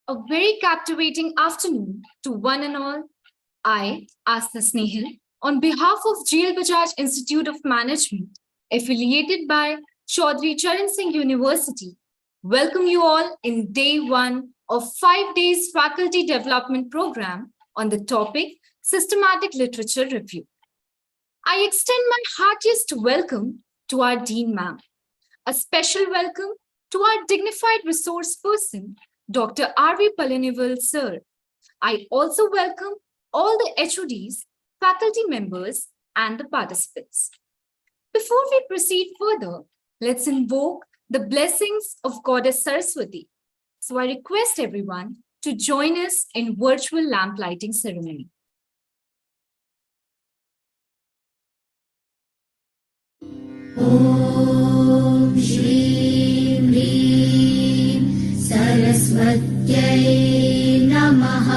A very captivating afternoon to one and all. I, Asna Snehal, on behalf of GL Bajaj Institute of Management, affiliated by Chaudhry Charan Singh University, welcome you all in day one of 5 days faculty development program on the topic Systematic Literature Review. I extend my heartiest welcome to our Dean Ma'am, a special welcome to our dignified resource person, Dr. R.V. Palanivel, sir. I also welcome all the HODs, faculty members, and the participants. Before we proceed further, let's invoke the blessings of Goddess Saraswati. So I request everyone to join us in virtual lamp lighting ceremony. ॐ श्रीं ह्रीं सरस्वत्यै नमः।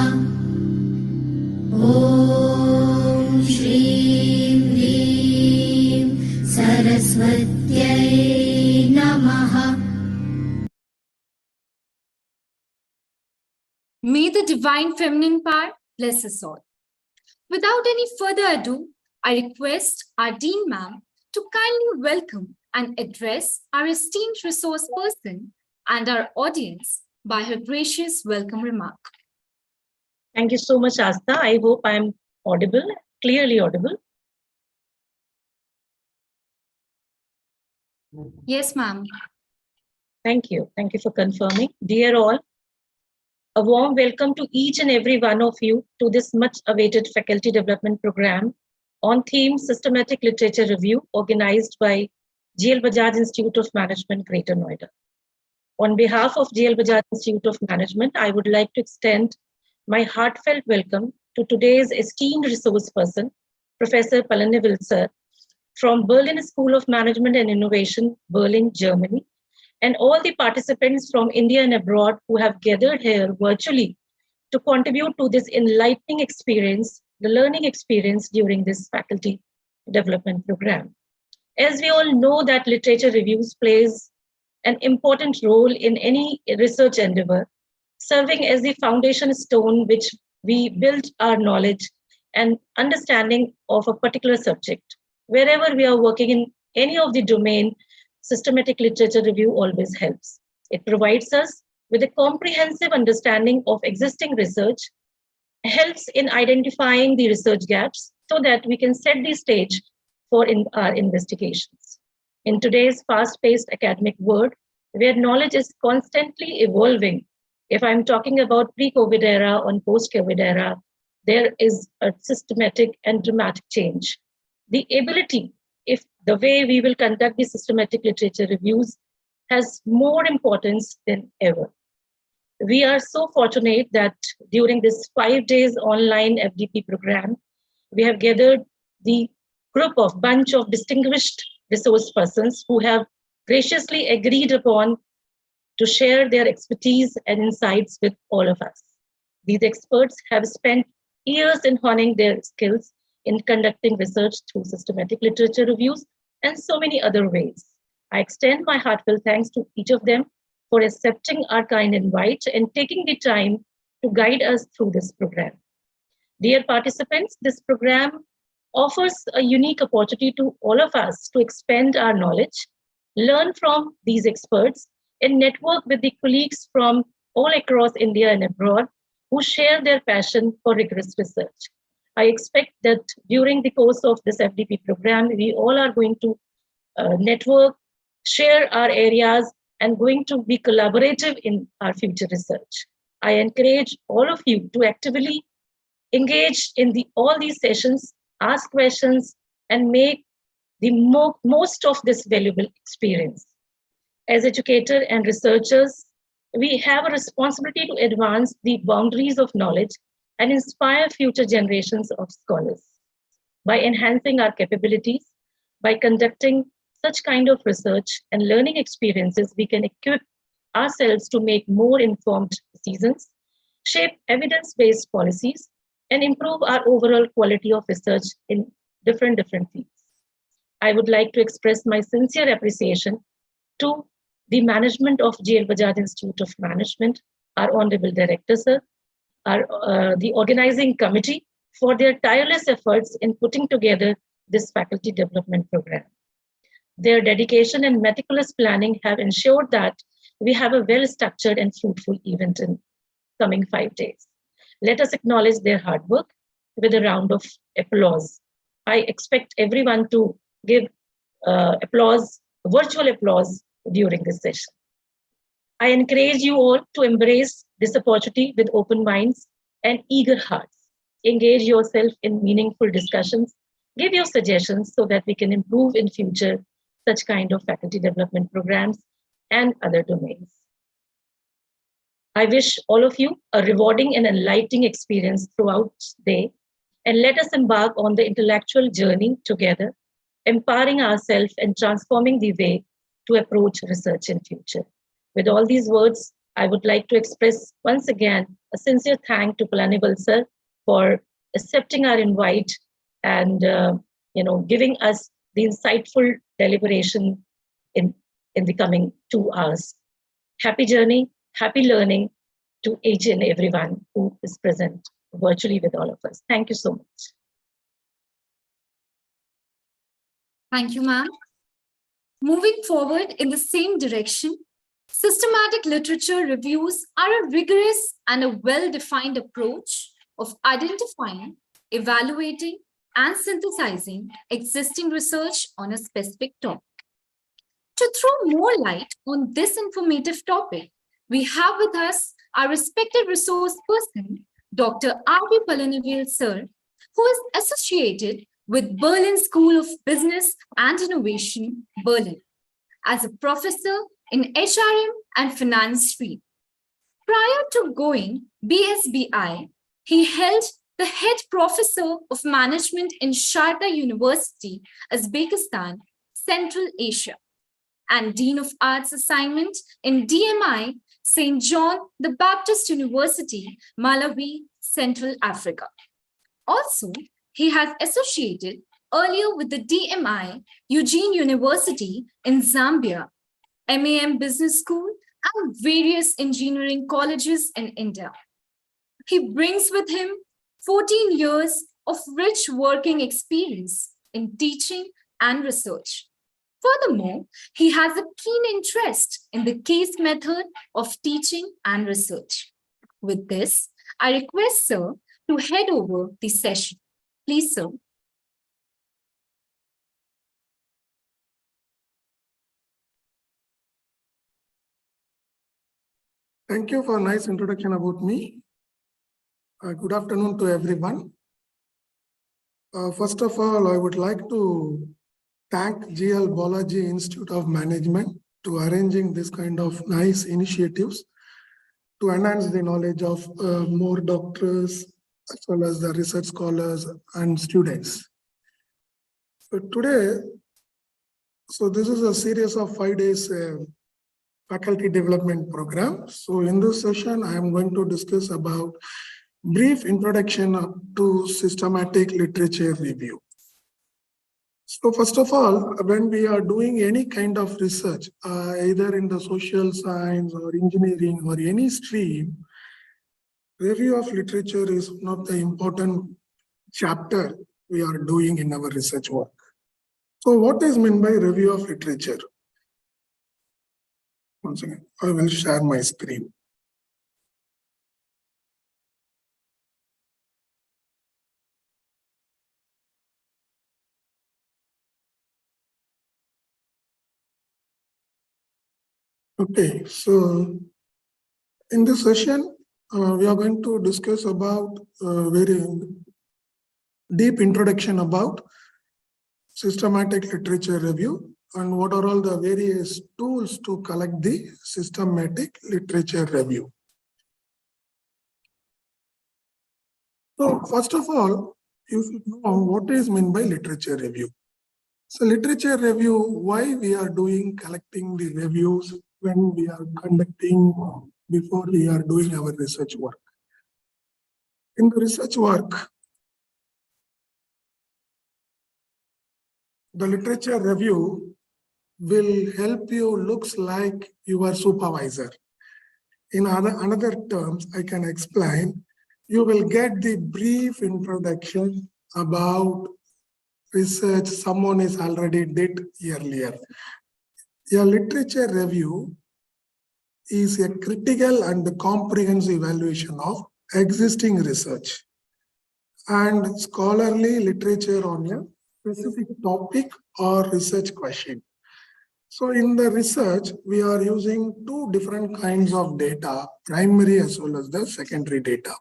ॐ श्रीं ह्रीं सरस्वत्यै नमः। May the divine feminine power bless us all. Without any further ado, I request our Dean Ma'am to kindly welcome and address our esteemed resource person and our audience by her gracious welcome remark. Thank you so much, Asta. I hope I am audible, clearly audible. Yes, ma'am. Thank you. Thank you for confirming. Dear all, a warm welcome to each and every one of you to this much awaited faculty development program on theme Systematic Literature Review organized by GL Bajaj Institute of Management, Greater Noida. On behalf of GL Bajaj Institute of Management, I would like to extend my heartfelt welcome to today's esteemed resource person, Professor Palanivel sir, from Berlin School of Management and Innovation, Berlin, Germany, and all the participants from India and abroad who have gathered here virtually to contribute to this enlightening experience, the learning experience during this faculty development program. As we all know that literature reviews plays an important role in any research endeavor, serving as the foundation stone which we build our knowledge and understanding of a particular subject. Wherever we are working in any of the domain, systematic literature review always helps. It provides us with a comprehensive understanding of existing research, helps in identifying the research gaps so that we can set the stage for our investigations. In today's fast-paced academic world, where knowledge is constantly evolving, if I'm talking about pre-COVID era or post-COVID era, there is a systematic and dramatic change. The ability, if the way we will conduct the systematic literature reviews has more importance than ever. We are so fortunate that during this 5 days online FDP program, we have gathered the bunch of distinguished resource persons who have graciously agreed upon to share their expertise and insights with all of us. These experts have spent years in honing their skills in conducting research through systematic literature reviews and so many other ways. I extend my heartfelt thanks to each of them for accepting our kind invite and taking the time to guide us through this program. Dear participants, this program offers a unique opportunity to all of us to expand our knowledge, learn from these experts, and network with the colleagues from all across India and abroad who share their passion for rigorous research. I expect that during the course of this FDP program, we all are going to network, share our areas, and going to be collaborative in our future research. I encourage all of you to actively engage in all these sessions, ask questions, and make the most of this valuable experience. As educators and researchers, we have a responsibility to advance the boundaries of knowledge and inspire future generations of scholars. By enhancing our capabilities, by conducting such kind of research and learning experiences, we can equip ourselves to make more informed decisions, shape evidence-based policies, and improve our overall quality of research in different fields. I would like to express my sincere appreciation to the management of GL Bajaj Institute of Management, our Honorable Director, sir, the organizing committee for their tireless efforts in putting together this faculty development program. Their dedication and meticulous planning have ensured that we have a well-structured and fruitful event in coming 5 days. Let us acknowledge their hard work with a round of applause. I expect everyone to give applause, virtual applause during this session. I encourage you all to embrace this opportunity with open minds and eager hearts. Engage yourself in meaningful discussions. Give your suggestions so that we can improve in future such kind of faculty development programs and other domains. I wish all of you a rewarding and enlightening experience throughout the day, and let us embark on the intellectual journey together, empowering ourselves and transforming the way to approach research in future. With all these words, I would like to express once again a sincere thank to Palanival sir for accepting our invite and giving us the insightful deliberation in the coming 2 hours. Happy journey, happy learning to each and everyone who is present virtually with all of us. Thank you so much. Thank you, ma'am. Moving forward in the same direction, systematic literature reviews are a rigorous and a well-defined approach of identifying, evaluating, and synthesizing existing research on a specific topic. To throw more light on this informative topic, we have with us our respected resource person, Dr. R.V. Palanival sir, who is associated with Berlin School of Business and Innovation, Berlin, as a professor in HRM and finance stream. Prior to going BSBI, he held the head professor of management in Sharda University, Uzbekistan, Central Asia, and Dean of Arts assignment in DMI, St. John the Baptist University, Malawi, Central Africa. Also, he has associated earlier with the DMI, Eugene University in Zambia, MAM Business School, and various engineering colleges in India. He brings with him 14 years of rich working experience in teaching and research. Furthermore, he has a keen interest in the case method of teaching and research. With this, I request sir to head over the session. Please, sir. Thank you for a nice introduction about me. Good afternoon to everyone. First of all, I would like to thank GL Balaji Institute of Management to arranging this kind of nice initiatives to enhance the knowledge of more doctors as well as the research scholars and students. So today, this is a series of 5 days faculty development program. So in this session, I am going to discuss about brief introduction to systematic literature review. So first of all, when we are doing any kind of research, either in the social science or engineering or any stream, review of literature is one of the important chapter we are doing in our research work. So what is meant by review of literature? Once again, I will share my screen. Okay, so in this session, we are going to discuss about very deep introduction about systematic literature review and what are all the various tools to collect the systematic literature review. So first of all, you should know what is meant by literature review. So literature review, why we are doing collecting the reviews when we are conducting, before we are doing our research work. In the research work, the literature review will help you looks like your supervisor. In another terms, I can explain, you will get the brief introduction about research someone is already did earlier. A literature review is a critical and comprehensive evaluation of existing research and scholarly literature on a specific topic or research question. So in the research, we are using two different kinds of data, primary as well as the secondary data.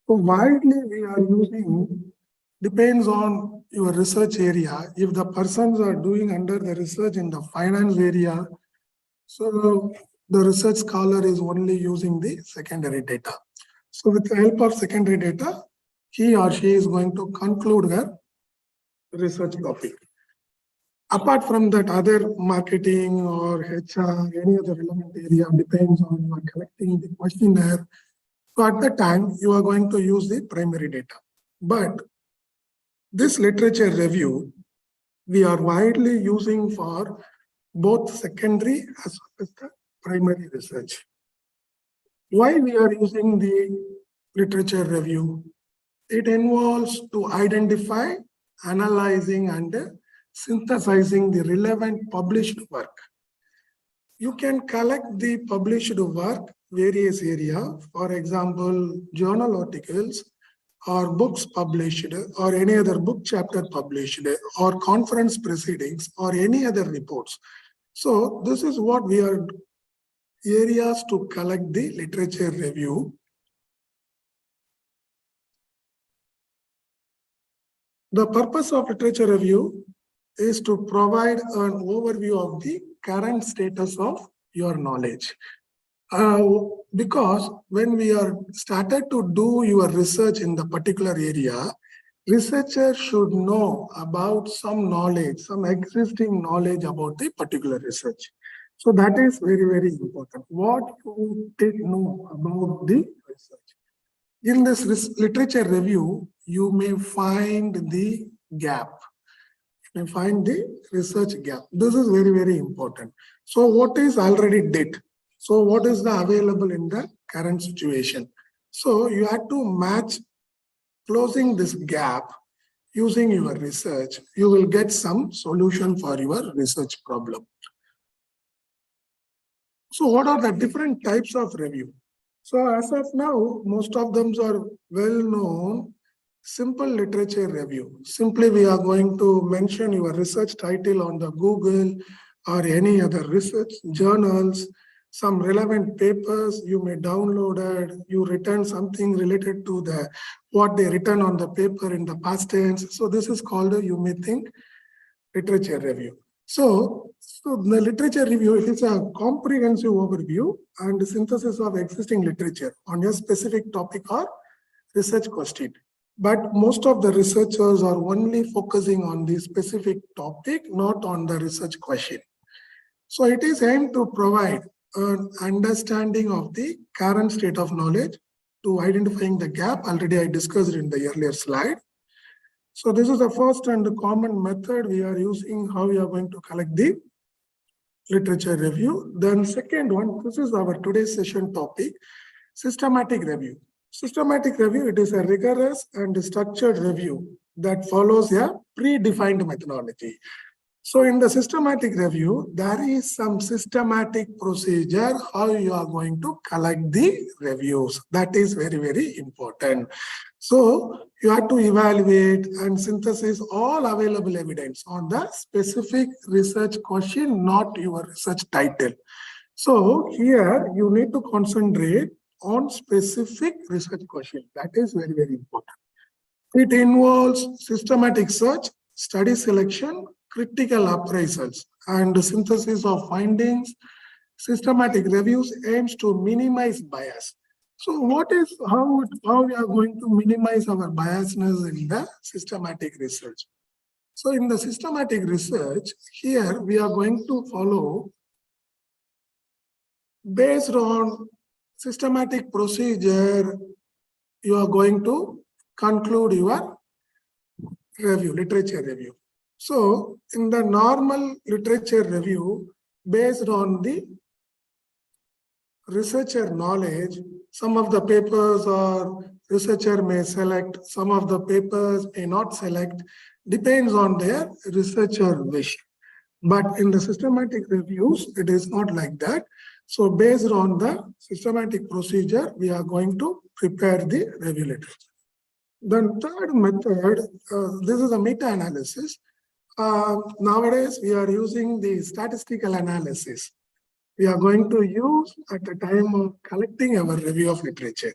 So widely we are using, depends on your research area. If the persons are doing under the research in the finance area, so the research scholar is only using the secondary data. So with the help of secondary data, he or she is going to conclude her research topic. Apart from that, other marketing or HR, any other relevant area depends on you are collecting the questionnaire. So at the time, you are going to use the primary data. But this literature review, we are widely using for both secondary as well as the primary research. Why we are using the literature review? It involves to identify, analyzing, and synthesizing the relevant published work. You can collect the published work, various area, for example, journal articles, or books published, or any other book chapter published, or conference proceedings, or any other reports. So this is what we are areas to collect the literature review. The purpose of literature review is to provide an overview of the current status of your knowledge. Because when we are started to do your research in the particular area, researchers should know about some knowledge, some existing knowledge about the particular research. So that is very, very important. What you did know about the research. In this literature review, you may find the gap. You may find the research gap. This is very, very important. So what is already did? So what is the available in the current situation? So you have to match closing this gap using your research. You will get some solution for your research problem. So what are the different types of review? So as of now, most of them are well known. Simple literature review. Simply we are going to mention your research title on the Google or any other research journals, some relevant papers you may download it, you return something related to the what they written on the paper in the past tense. So this is called a, you may think, literature review. So the literature review, it is a comprehensive overview and synthesis of existing literature on a specific topic or research question. But most of the researchers are only focusing on the specific topic, not on the research question. So it is aimed to provide an understanding of the current state of knowledge to identifying the gap. Already I discussed in the earlier slide. So this is the first and the common method we are using, how we are going to collect the literature review. Then second one, this is our today's session topic, systematic review. Systematic review, it is a rigorous and structured review that follows a predefined methodology. So in the systematic review, there is some systematic procedure how you are going to collect the reviews. That is very, very important. So you have to evaluate and synthesize all available evidence on the specific research question, not your research title. So here you need to concentrate on specific research question. That is very, very important. It involves systematic search, study selection, critical appraisals, and synthesis of findings. Systematic reviews aims to minimize bias. So what is how we are going to minimize our biasness in the systematic research? So in the systematic research, here we are going to follow based on systematic procedure, you are going to conclude your review, literature review. So in the normal literature review, based on the researcher knowledge, some of the papers or researcher may select, some of the papers may not select, depends on their researcher wish. But in the systematic reviews, it is not like that. So based on the systematic procedure, we are going to prepare the review literature. The third method, this is a meta-analysis. Nowadays, we are using the statistical analysis. We are going to use at the time of collecting our review of literature.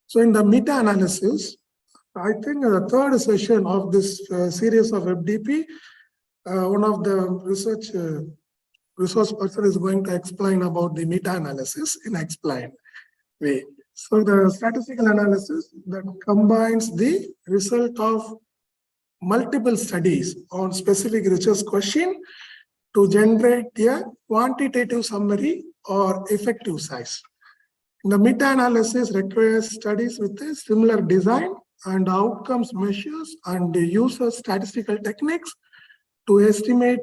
So in the meta-analysis, I think the third session of this series of FDP, one of the resource person is going to explain about the meta-analysis in explained way. So the statistical analysis that combines the result of multiple studies on specific research question to generate a quantitative summary or effective size. The meta-analysis requires studies with a similar design and outcomes measures and uses statistical techniques to estimate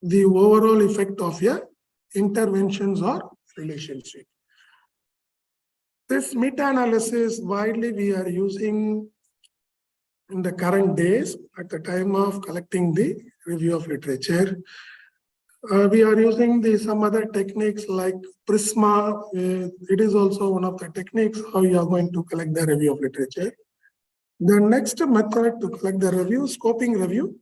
the overall effect of your interventions or relationship. This meta-analysis widely we are using in the current days at the time of collecting the review of literature. We are using some other techniques like Prisma. It is also one of the techniques how you are going to collect the review of literature. The next method to collect the review, scoping review.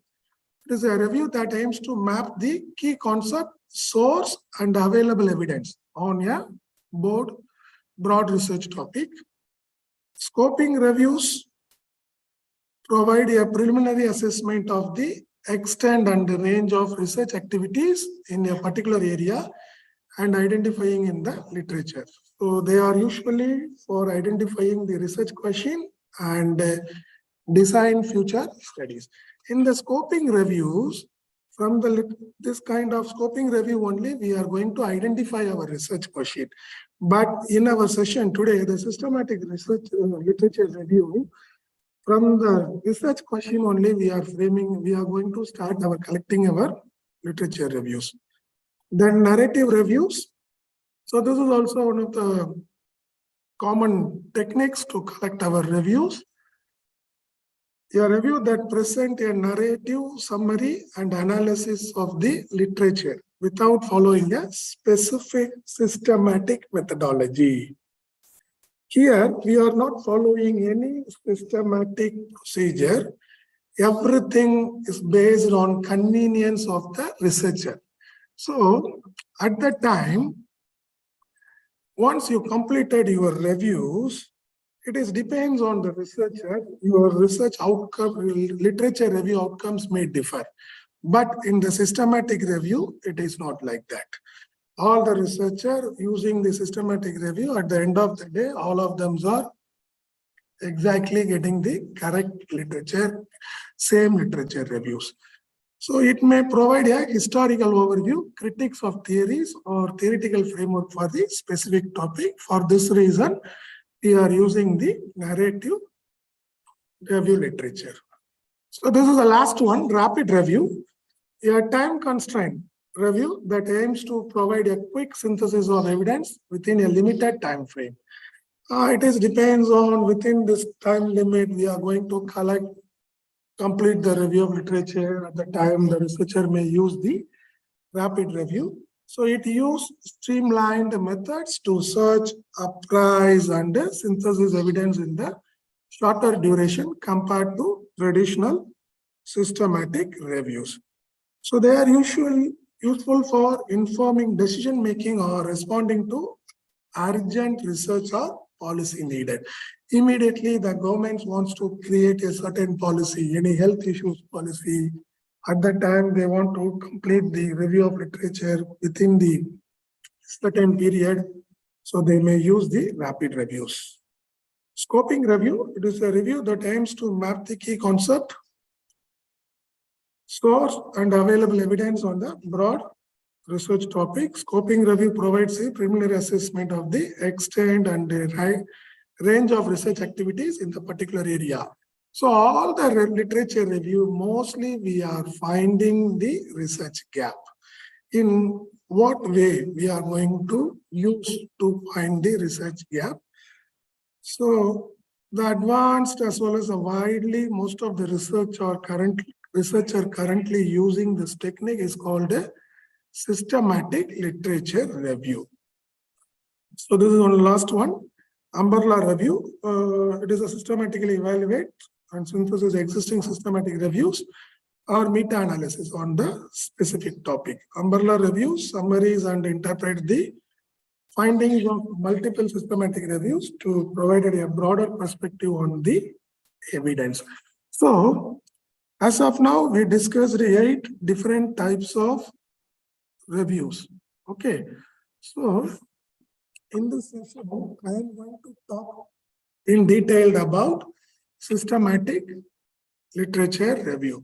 It is a review that aims to map the key concept, source, and available evidence on a broad research topic. Scoping reviews provide a preliminary assessment of the extent and the range of research activities in a particular area and identifying in the literature. So they are usually for identifying the research question and design future studies. In the scoping reviews, from this kind of scoping review only, we are going to identify our research question. But in our session today, the systematic research literature review, from the research question only, we are going to start collecting our literature reviews. Then narrative reviews. So this is also one of the common techniques to collect our reviews. A review that presents a narrative summary and analysis of the literature without following a specific systematic methodology. Here, we are not following any systematic procedure. Everything is based on convenience of the researcher. So, at that time, once you completed your reviews, it depends on the researcher. Your research outcome, literature review outcomes may differ. But in the systematic review, it is not like that. All the researcher using the systematic review, at the end of the day, all of them are exactly getting the correct literature, same literature reviews. So it may provide a historical overview, critiques of theories or theoretical framework for the specific topic. For this reason, we are using the narrative review literature. So this is the last one, rapid review. A time constraint review that aims to provide a quick synthesis of evidence within a limited time frame. It depends on within this time limit, we are going to complete the review of literature. At the time, the researcher may use the rapid review. So it uses streamlined methods to search, apprise, and synthesis evidence in the shorter duration compared to traditional systematic reviews. So they are usually useful for informing decision-making or responding to urgent research or policy needed. Immediately, the government wants to create a certain policy, any health issues policy. At that time, they want to complete the review of literature within the certain period. So they may use the rapid reviews. Scoping review, it is a review that aims to map the key concept, source, and available evidence on the broad research topic. Scoping review provides a preliminary assessment of the extent and the range of research activities in the particular area. So all the literature review, mostly we are finding the research gap. In what way we are going to use to find the research gap? So the advanced as well as the widely, most of the researcher currently using this technique is called a systematic literature review. So this is one last one, umbrella review. It is a systematically evaluate and synthesis existing systematic reviews or meta-analysis on the specific topic. Umbrella reviews, summaries, and interpret the findings of multiple systematic reviews to provide a broader perspective on the evidence. So, as of now, we discussed 8 different types of reviews. Okay, so in this session, I am going to talk in detail about systematic literature review.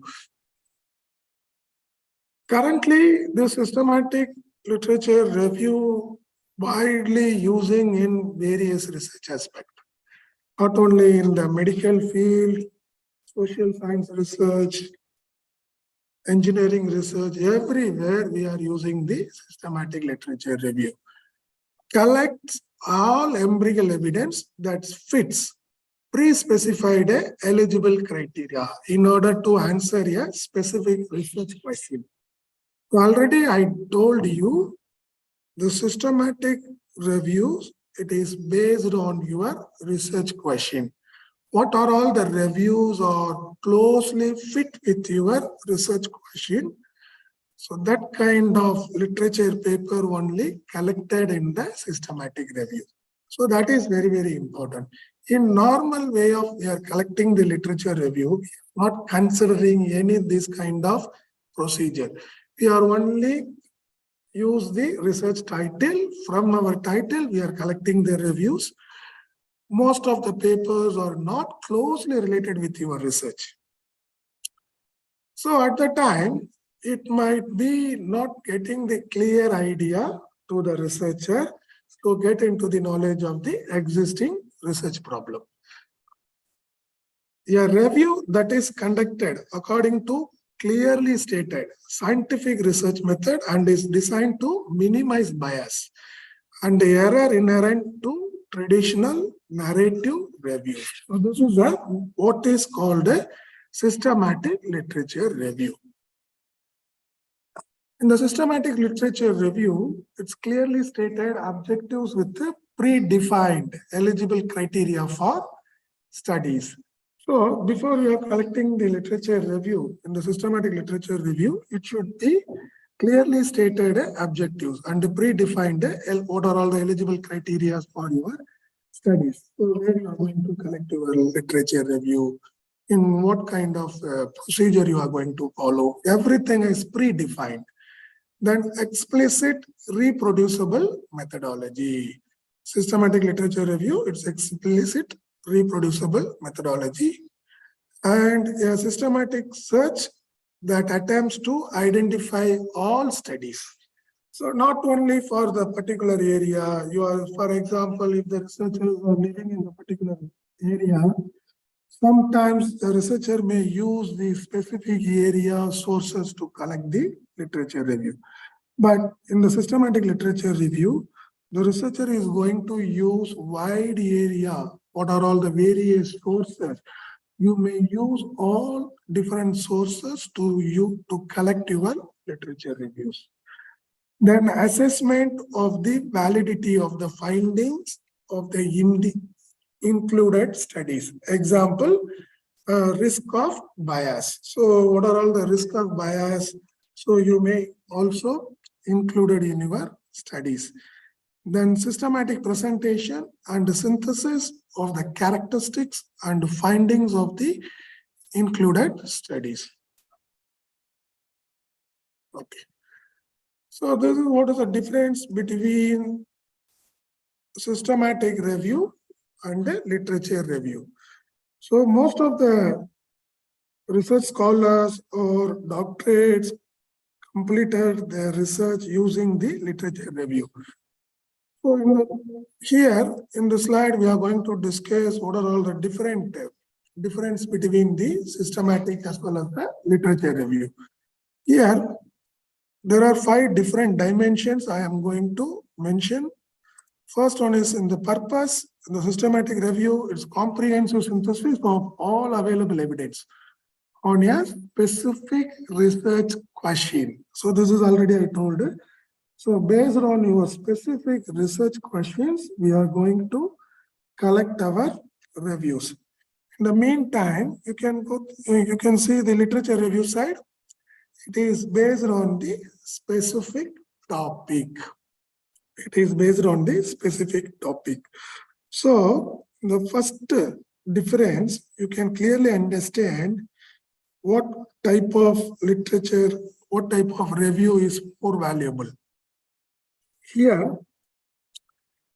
Currently, the systematic literature review widely using in various research aspects, not only in the medical field, social science research, engineering research, everywhere we are using the systematic literature review. Collects all empirical evidence that fits pre-specified eligible criteria in order to answer a specific research question. Already I told you the systematic reviews, it is based on your research question. What are all the reviews or closely fit with your research question? So that kind of literature paper only collected in the systematic review. So that is very, very important. In normal way of we are collecting the literature review, we are not considering any this kind of procedure. We are only use the research title. From our title, we are collecting the reviews. Most of the papers are not closely related with your research. So at the time, it might be not getting the clear idea to the researcher to get into the knowledge of the existing research problem. A review that is conducted according to clearly stated scientific research method and is designed to minimize bias and the error inherent to traditional narrative review. So this is what is called a systematic literature review. In the systematic literature review, it's clearly stated objectives with the predefined eligible criteria for studies. So before you are collecting the literature review, in the systematic literature review, it should be clearly stated objectives and predefined what are all the eligible criteria for your studies. So where you are going to collect your literature review, in what kind of procedure you are going to follow, everything is predefined. Then explicit reproducible methodology. Systematic literature review, it's explicit reproducible methodology and a systematic search that attempts to identify all studies. So not only for the particular area, you are, for example, if the researchers are living in a particular area, sometimes the researcher may use the specific area sources to collect the literature review. But in the systematic literature review, the researcher is going to use wide area. What are all the various sources? You may use all different sources to collect your literature reviews. Then assessment of the validity of the findings of the included studies. Example, risk of bias. So what are all the risk of bias? So you may also include it in your studies. Then systematic presentation and synthesis of the characteristics and findings of the included studies. Okay. So this is what is the difference between systematic review and the literature review. So most of the research scholars or doctorates completed their research using the literature review. So here in the slide, we are going to discuss what are all the difference between the systematic as well as the literature review. Here, there are 5 different dimensions I am going to mention. First one is in the purpose. In the systematic review, it's comprehensive synthesis of all available evidence on a specific research question. So this is already I told it. So based on your specific research questions, we are going to collect our reviews. In the meantime, you can see the literature review side. It is based on the specific topic. It is based on the specific topic. So the first difference, you can clearly understand what type of literature, what type of review is more valuable. Here,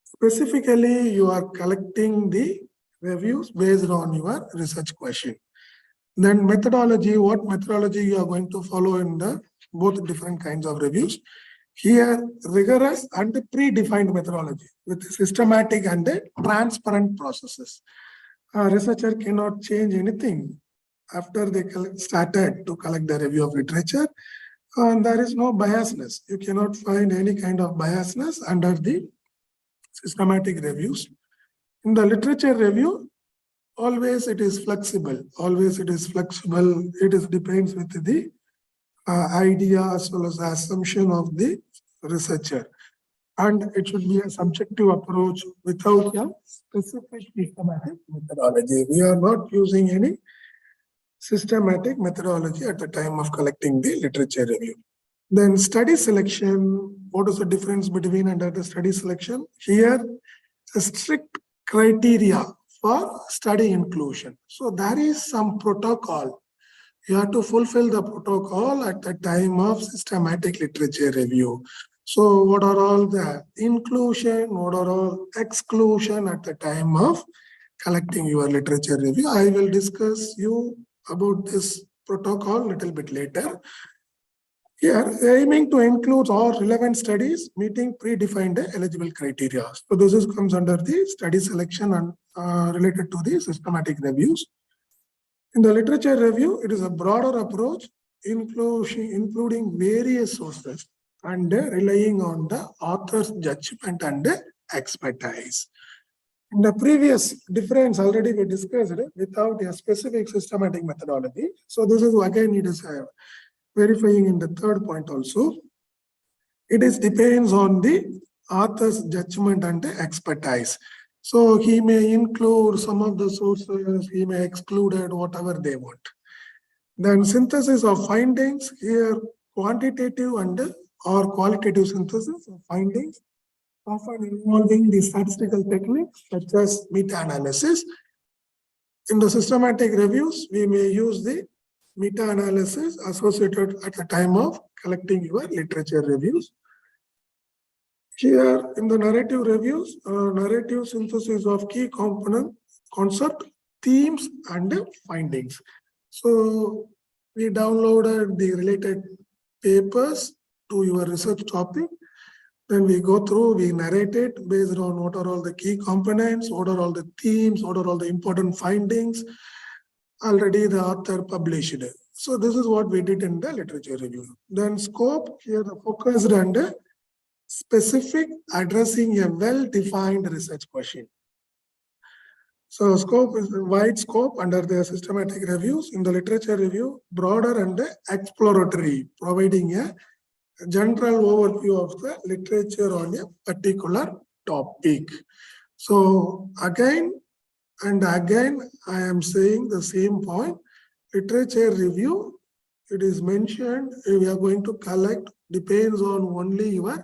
specifically, you are collecting the reviews based on your research question. Then methodology, what methodology you are going to follow in the both different kinds of reviews. Here, rigorous and predefined methodology with systematic and transparent processes. A researcher cannot change anything after they started to collect the review of literature. And there is no biasness. You cannot find any kind of biasness under the systematic reviews. In the literature review, always it is flexible. Always it is flexible. It is depends with the idea as well as the assumption of the researcher. And it should be a subjective approach without a specific systematic methodology. We are not using any systematic methodology at the time of collecting the literature review. Then study selection, what is the difference between under the study selection? Here, a strict criteria for study inclusion. So there is some protocol. You have to fulfill the protocol at the time of systematic literature review. So what are all the inclusion, what are all exclusion at the time of collecting your literature review? I will discuss you about this protocol a little bit later. Here, aiming to include all relevant studies meeting predefined eligible criteria. So this comes under the study selection and related to the systematic reviews. In the literature review, it is a broader approach, including various sources and relying on the author's judgment and expertise. In the previous difference already we discussed without a specific systematic methodology. So this is again it is verifying in the third point also. It is depends on the author's judgment and expertise. So he may include some of the sources, he may exclude whatever they want. Then synthesis of findings, here quantitative and or qualitative synthesis of findings, often involving the statistical techniques such as meta-analysis. In the systematic reviews, we may use the meta-analysis associated at the time of collecting your literature reviews. Here in the narrative reviews, narrative synthesis of key component, concept, themes, and findings. So we downloaded the related papers to your research topic. Then we go through, we narrate it based on what are all the key components, what are all the themes, what are all the important findings. Already the author published it. So this is what we did in the literature review. Then scope, here the focus and specific, addressing a well-defined research question. So scope is a wide scope under the systematic reviews. In the literature review, broader and exploratory, providing a general overview of the literature on a particular topic. So again and again, I am saying the same point. Literature review, it is mentioned, we are going to collect, depends on only your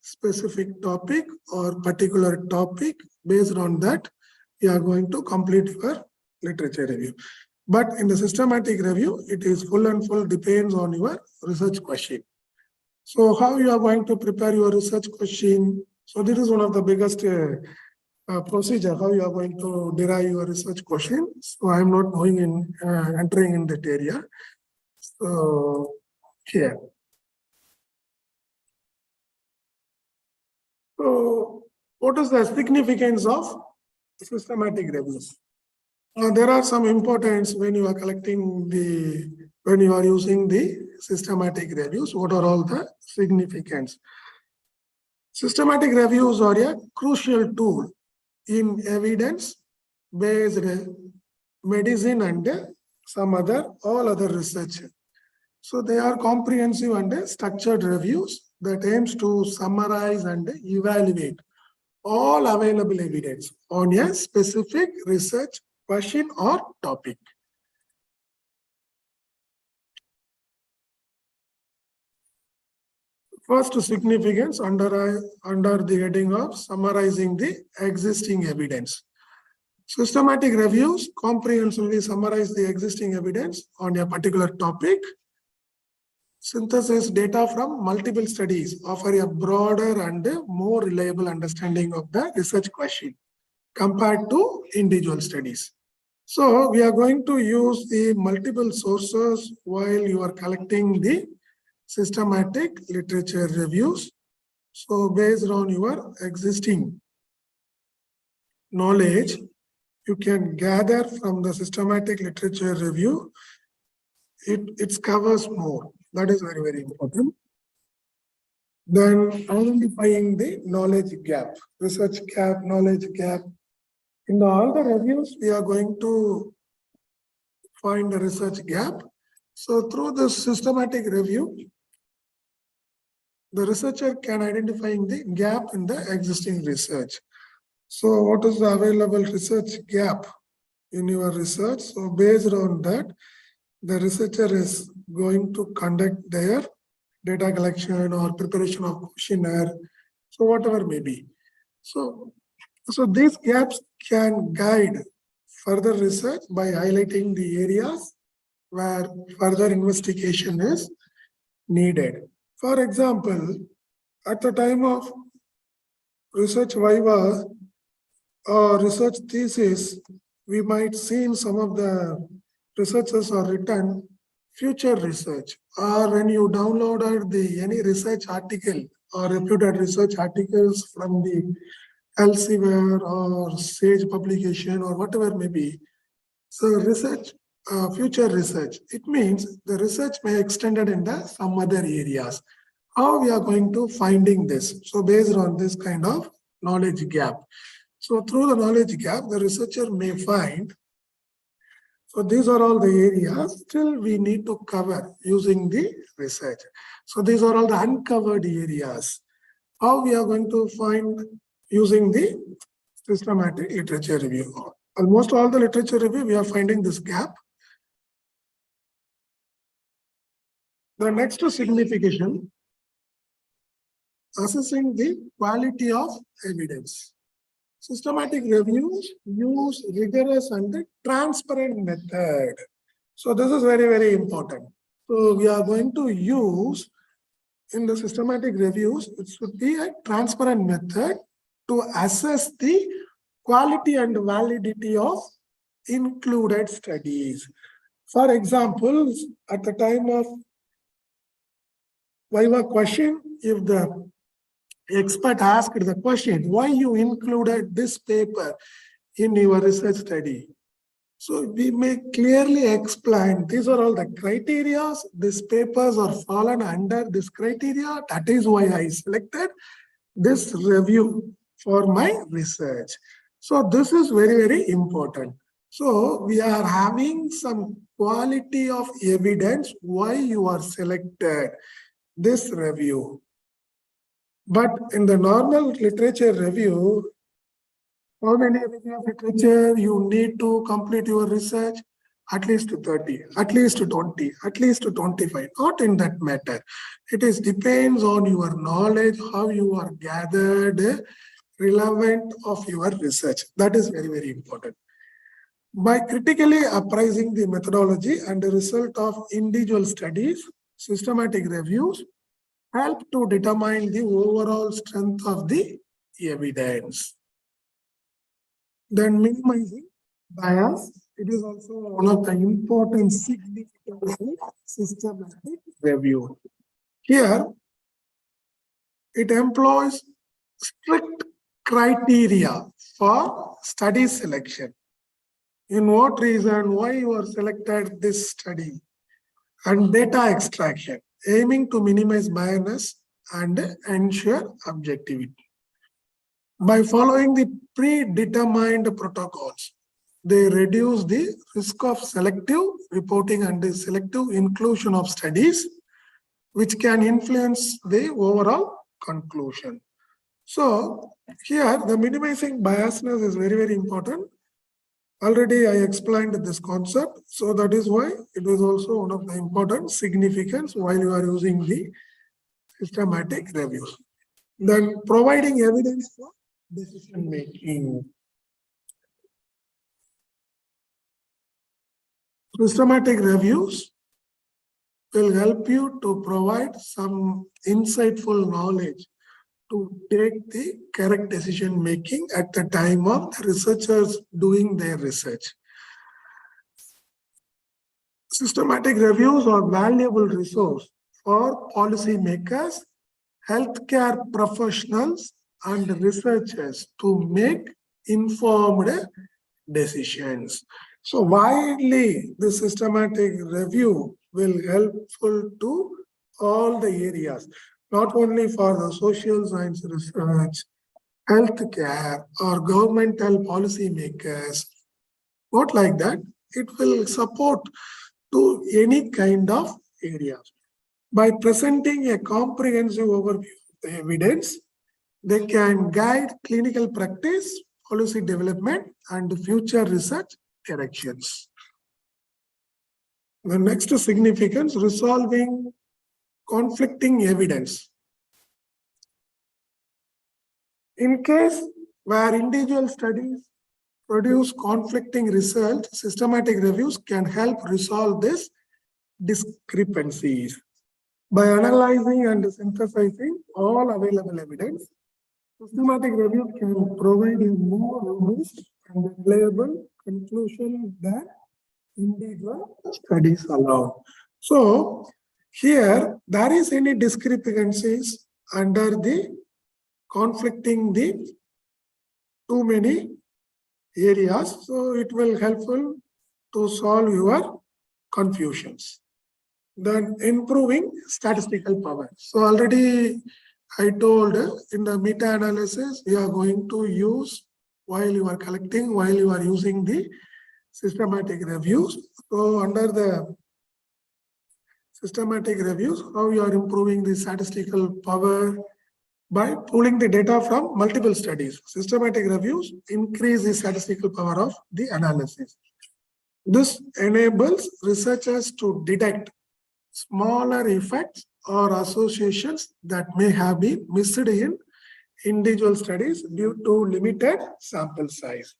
specific topic or particular topic. Based on that, you are going to complete your literature review. But in the systematic review, it is full and full depends on your research question. So how you are going to prepare your research question? So this is one of the biggest procedure, how you are going to derive your research question. So I am not going in, entering in that area. So here. So what is the significance of systematic reviews? There are some importance when you are collecting when you are using the systematic reviews. What are all the significance? Systematic reviews are a crucial tool in evidence-based medicine and some all other research. So they are comprehensive and structured reviews that aims to summarize and evaluate all available evidence on a specific research question or topic. First significance under the heading of summarizing the existing evidence. Systematic reviews comprehensively summarize the existing evidence on a particular topic. Synthesis data from multiple studies offer a broader and more reliable understanding of the research question compared to individual studies. So we are going to use the multiple sources while you are collecting the systematic literature reviews. So based on your existing knowledge, you can gather from the systematic literature review. It covers more. That is very, very important. Then identifying the knowledge gap, research gap, knowledge gap. In all the reviews, we are going to find the research gap. So through this systematic review, the researcher can identify the gap in the existing research. So what is the available research gap in your research? So based on that, the researcher is going to conduct their data collection or preparation of questionnaire, so whatever may be. So these gaps can guide further research by highlighting the areas where further investigation is needed. For example, at the time of research viva or research thesis, we might see in some of the researchers are written future research, or when you downloaded any research article or reputed research articles from the Elsevier or Sage publication or whatever may be. So research, future research, it means the research may extended into some other areas. How we are going to finding this? So based on this kind of knowledge gap. So through the knowledge gap, the researcher may find, so these are all the areas still we need to cover using the research. So these are all the uncovered areas. How we are going to find using the systematic literature review. Almost all the literature review, we are finding this gap. The next signification, assessing the quality of evidence. Systematic reviews use rigorous and transparent method. So this is very, very important. So we are going to use in the systematic reviews, it should be a transparent method to assess the quality and validity of included studies. For example, at the time of viva question, if the expert asked the question, why you included this paper in your research study? So we may clearly explain, these are all the criteria, these papers are fallen under this criteria, that is why I selected this review for my research. So this is very, very important. So we are having some quality of evidence why you are selected this review. But in the normal literature review, how many review of literature you need to complete your research? At least 30, at least 20, at least 25, not in that matter. It is depends on your knowledge, how you are gathered, relevant of your research. That is very, very important. By critically appraising the methodology and the result of individual studies, systematic reviews help to determine the overall strength of the evidence. Then minimizing bias, it is also one of the important significant systematic review. Here, it employs strict criteria for study selection. In what reason, why you are selected this study, and data extraction, aiming to minimize bias and ensure objectivity. By following the predetermined protocols, they reduce the risk of selective reporting and the selective inclusion of studies, which can influence the overall conclusion. So here, the minimizing biasness is very, very important. Already I explained this concept, so that is why it is also one of the important significance while you are using the systematic reviews. Then providing evidence for decision making. Systematic reviews will help you to provide some insightful knowledge to take the correct decision making at the time of the researchers doing their research. Systematic reviews are valuable resource for policymakers, healthcare professionals, and researchers to make informed decisions. So widely, the systematic review will helpful to all the areas, not only for the social science research, healthcare, or governmental policymakers. Not like that. It will support to any kind of areas. By presenting a comprehensive overview of the evidence, they can guide clinical practice, policy development, and future research directions. The next significance, resolving conflicting evidence. In case where individual studies produce conflicting results, systematic reviews can help resolve these discrepancies. By analyzing and synthesizing all available evidence, systematic review can provide a more robust and reliable conclusion than individual studies alone. So here there is any discrepancies under the conflicting the too many areas, so it will helpful to solve your confusions. Then improving statistical power. So already I told in the meta-analysis, we are going to use while you are collecting, while you are using the systematic reviews. So under the systematic reviews, how you are improving the statistical power by pulling the data from multiple studies. Systematic reviews increase the statistical power of the analysis. This enables researchers to detect smaller effects or associations that may have been missed in individual studies due to limited sample size.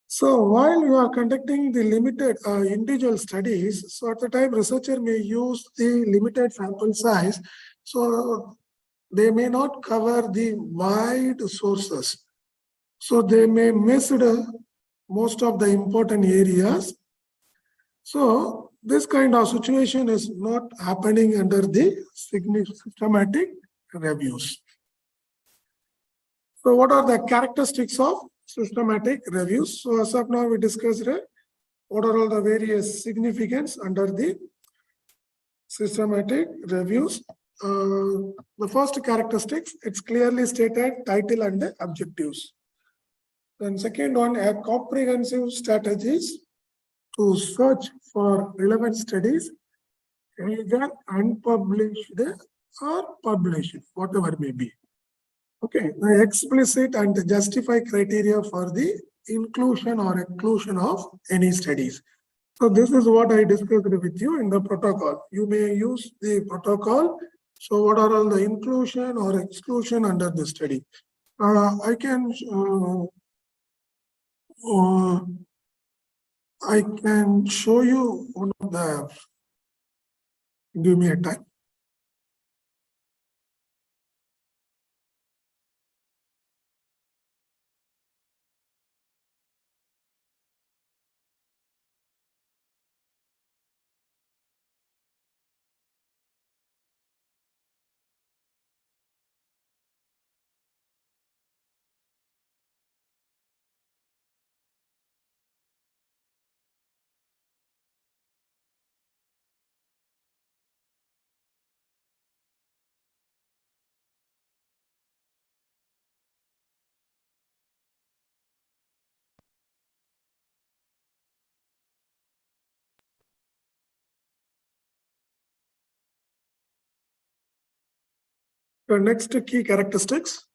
So while you are conducting the limited individual studies, so at the time researcher may use the limited sample size, so they may not cover the wide sources. So they may miss most of the important areas. So this kind of situation is not happening under the systematic reviews. So what are the characteristics of systematic reviews? So as of now we discussed what are all the various significance under the systematic reviews. The first characteristics, it's clearly stated title and objectives. Then second one, a comprehensive strategies to search for relevant studies, either unpublished or published, whatever may be. Okay, the explicit and justify criteria for the inclusion or exclusion of any studies. So this is what I discussed with you in the protocol. You may use the protocol. So what are all the inclusion or exclusion under the study? I can show you one of the, give me a time. The next key characteristics.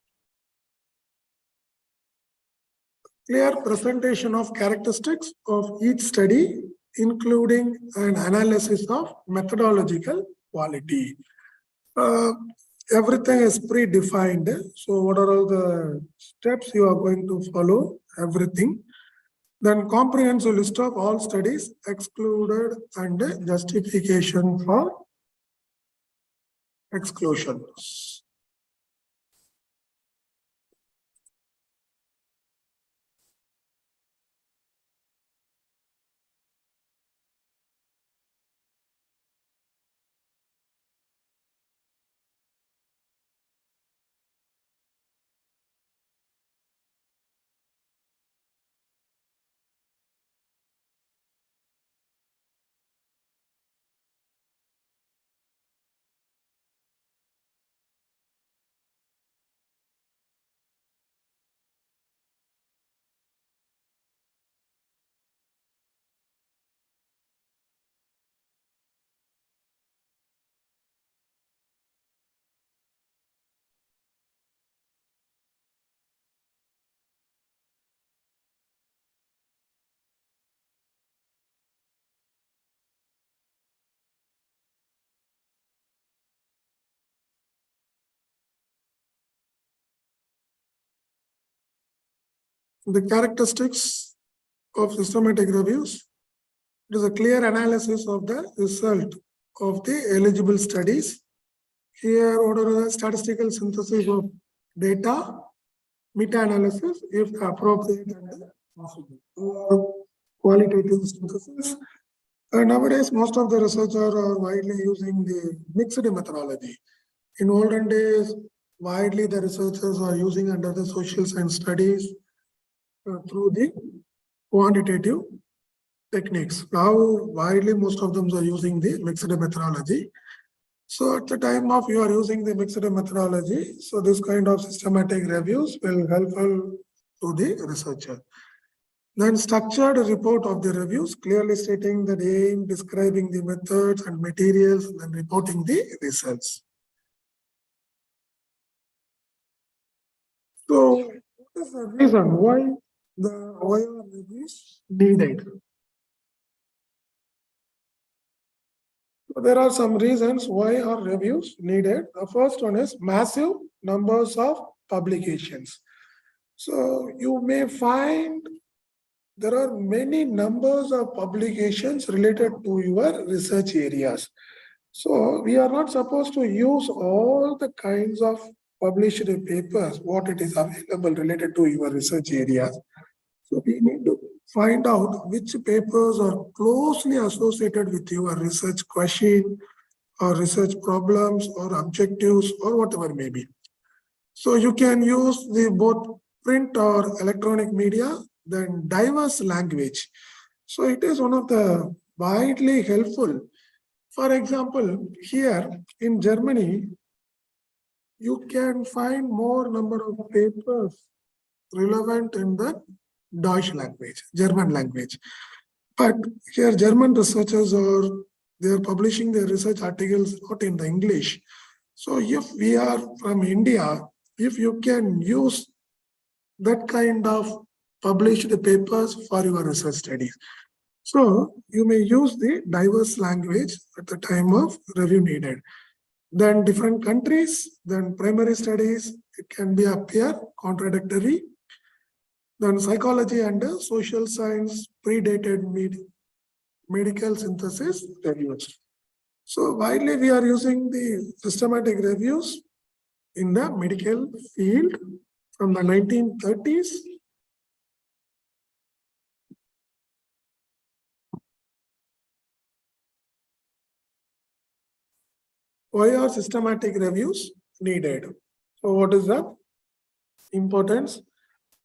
clear presentation of characteristics of each study, including an analysis of methodological quality. Everything is predefined. So what are all the steps you are going to follow? Everything. Then comprehensive list of all studies excluded and justification for exclusions. The characteristics of systematic reviews. It is a clear analysis of the result of the eligible studies. Here, what are the statistical synthesis of data, meta-analysis, if appropriate and possible, or qualitative synthesis. Nowadays, most of the researchers are widely using the mixed methodology. In olden days, widely the researchers are using under the social science studies through the quantitative techniques. Now, widely, most of them are using the mixed methodology. So at the time of you are using the mixed methodology, so this kind of systematic reviews will helpful to the researcher. Then structured report of the reviews, clearly stating the aim, describing the methods and materials, and then reporting the results. So what is the reason why are reviews needed? There are some reasons why are reviews needed. The first one is massive numbers of publications. So you may find there are many numbers of publications related to your research areas. So we are not supposed to use all the kinds of published papers, what it is available related to your research areas. So we need to find out which papers are closely associated with your research question or research problems or objectives or whatever may be. So you can use the both print or electronic media, then diverse language. So it is one of the widely helpful. For example, here in Germany, you can find more number of papers relevant in the Deutsch language, German language. But here German researchers they are publishing their research articles not in the English. So if we are from India, if you can use that kind of published papers for your research studies. So you may use the diverse language at the time of review needed. Then different countries, then primary studies, it can be appear contradictory. Then psychology and social science predated medical synthesis reviews. So widely we are using the systematic reviews in the medical field from the 1930s. Why are systematic reviews needed? So what is the importance?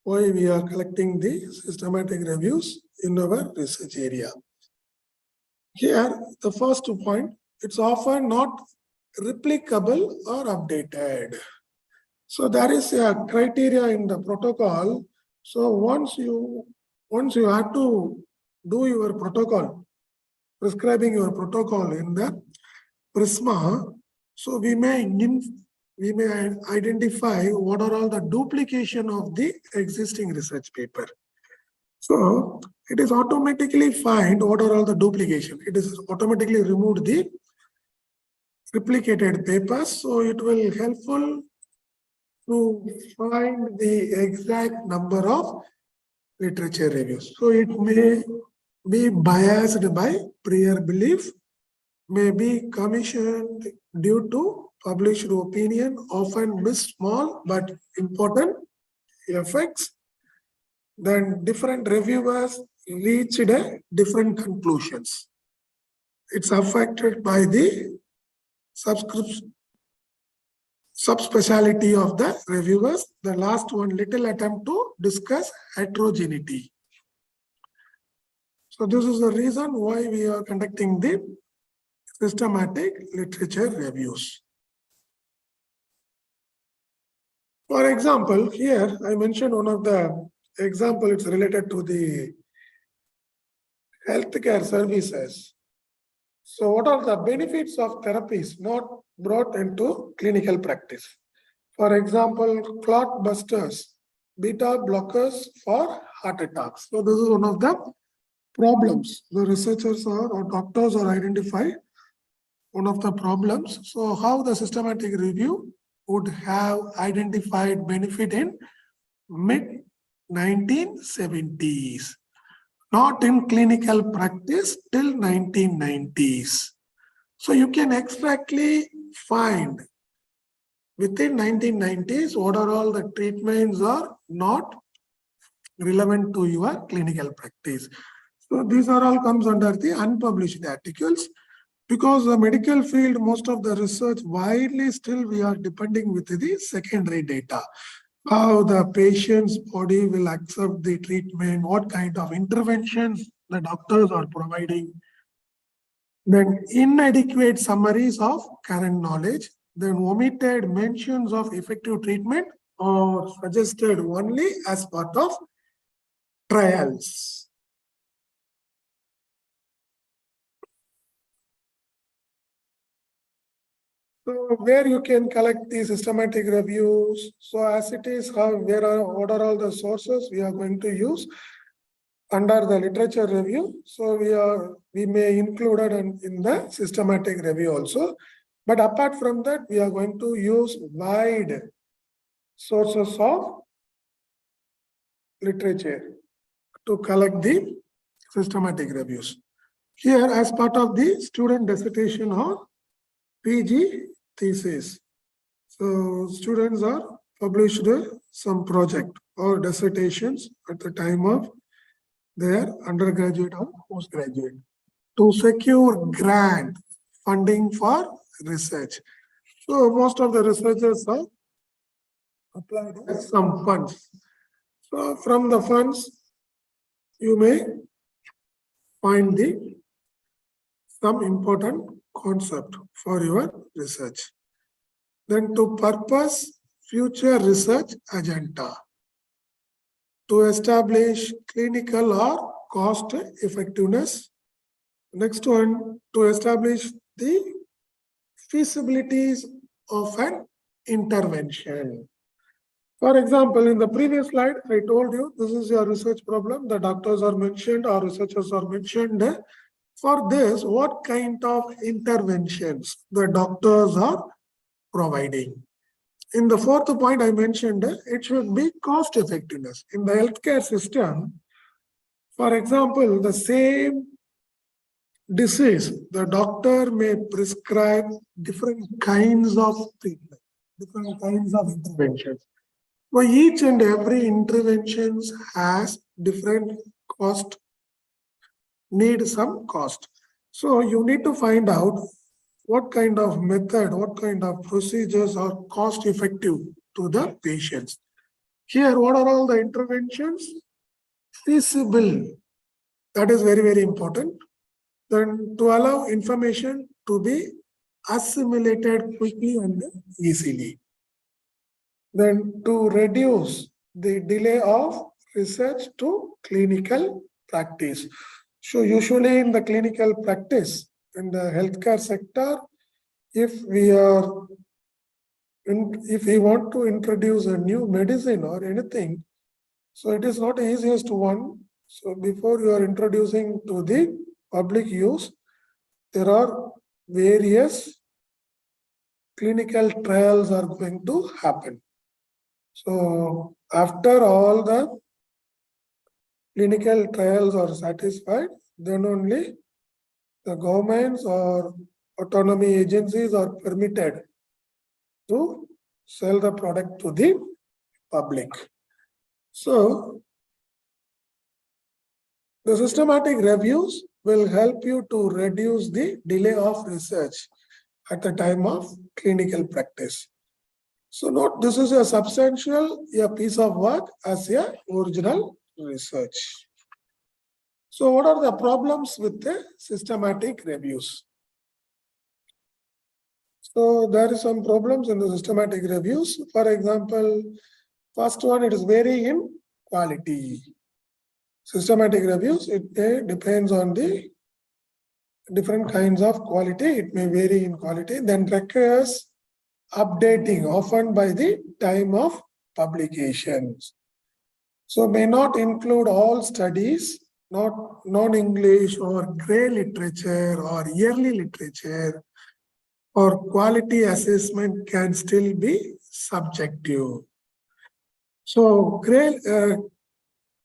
Why we are collecting the systematic reviews in our research area? Here, the first point, it's often not replicable or updated. So there is a criteria in the protocol. So once you have to do your protocol, prescribing your protocol in the Prisma, so we may identify what are all the duplication of the existing research paper. So it is automatically find what are all the duplication. It is automatically remove the replicated papers. So it will helpful to find the exact number of literature reviews. So it may be biased by prior belief, may be commissioned due to published opinion, often miss small but important effects. Then different reviewers reached different conclusions. It's affected by the subspeciality of the reviewers. The last one, little attempt to discuss heterogeneity. So this is the reason why we are conducting the systematic literature reviews. For example, here I mentioned one of the example, it's related to the healthcare services. So what are the benefits of therapies not brought into clinical practice? For example, clot busters, beta blockers for heart attacks. So this is one of the problems the researchers or doctors are identify one of the problems. So how the systematic review would have identified benefit in mid 1970s, not in clinical practice till 1990s. So you can exactly find within 1990s what are all the treatments are not relevant to your clinical practice. So these are all comes under the unpublished articles. Because the medical field, most of the research widely still we are depending with the secondary data. How the patient's body will accept the treatment, what kind of interventions the doctors are providing. Then inadequate summaries of current knowledge, then omitted mentions of effective treatment or suggested only as part of trials. So where you can collect the systematic reviews. So as it is, what are all the sources we are going to use under the literature review. So we may include it in the systematic review also. But apart from that, we are going to use wide sources of literature to collect the systematic reviews. Here, as part of the student dissertation or PG thesis. So students are published some project or dissertations at the time of their undergraduate or postgraduate to secure grant funding for research. So most of the researchers are applied some funds. So from the funds, you may find some important concept for your research. Then to purpose future research agenda. To establish clinical or cost effectiveness. Next one, to establish the feasibilities of an intervention. For example, in the previous slide, I told you this is your research problem. The doctors are mentioned or researchers are mentioned. For this, what kind of interventions the doctors are providing? In the fourth point I mentioned, it should be cost effectiveness. In the healthcare system, for example, the same disease, the doctor may prescribe different kinds of treatment, different kinds of interventions. So each and every intervention has different cost, need some cost. So you need to find out what kind of method, what kind of procedures are cost effective to the patients. Here, what are all the interventions? Feasible. That is very, very important. Then to allow information to be assimilated quickly and easily. Then to reduce the delay of research to clinical practice. So usually in the clinical practice, in the healthcare sector, if we want to introduce a new medicine or anything, so it is not the easiest one So before you are introducing to the public use, there are various clinical trials are going to happen. So after all the clinical trials are satisfied, then only the governments or autonomy agencies are permitted to sell the product to the public. So the systematic reviews will help you to reduce the delay of research at the time of clinical practice. So note, this is a substantial piece of work as a original research. So what are the problems with the systematic reviews? So there is some problems in the systematic reviews. For example, first one, it is vary in quality. Systematic reviews, it depends on the different kinds of quality. It may vary in quality, then requires updating often by the time of publications. So may not include all studies, not non-English or grey literature or yearly literature, or quality assessment can still be subjective. So grey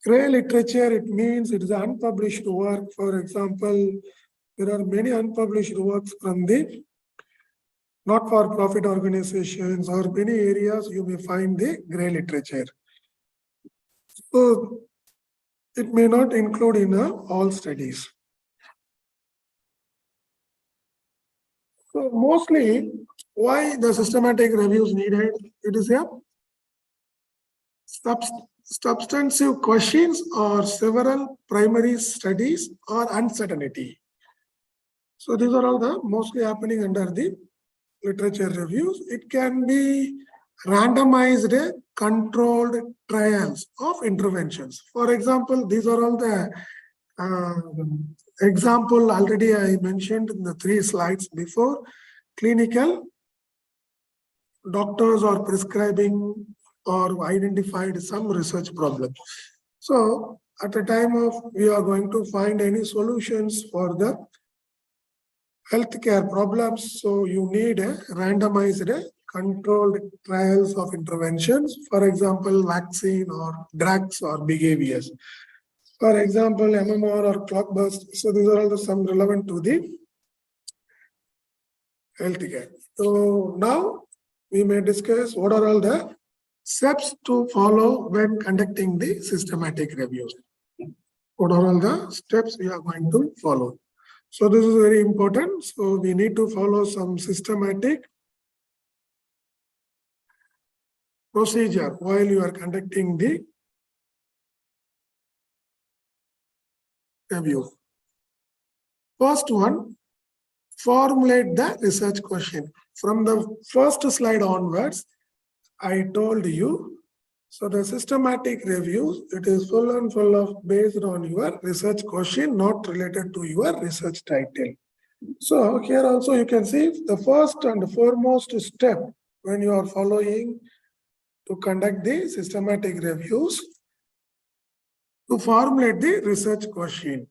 literature, it means it is unpublished work. For example, there are many unpublished works from the not-for-profit organizations or many areas you may find the grey literature. So it may not include in all studies. So mostly, why the systematic reviews needed? It is a substantive questions or several primary studies or uncertainty. So these are all the mostly happening under the literature reviews. It can be randomized controlled trials of interventions. For example, these are all the example already I mentioned in the 3 slides before. Clinical doctors are prescribing or identified some research problem. So at the time of we are going to find any solutions for the healthcare problems, so you need a randomized controlled trials of interventions, for example, vaccine or drugs or behaviors. For example, MMR or clotburst. So these are all some relevant to the healthcare. So now we may discuss what are all the steps to follow when conducting the systematic reviews. What are all the steps we are going to follow? So this is very important. So we need to follow some systematic procedure while you are conducting the review. First one, formulate the research question. From the first slide onwards, I told you, so the systematic reviews, it is full and full of based on your research question, not related to your research title. So here also you can see the first and foremost step when you are following to conduct the systematic reviews, to formulate the research question.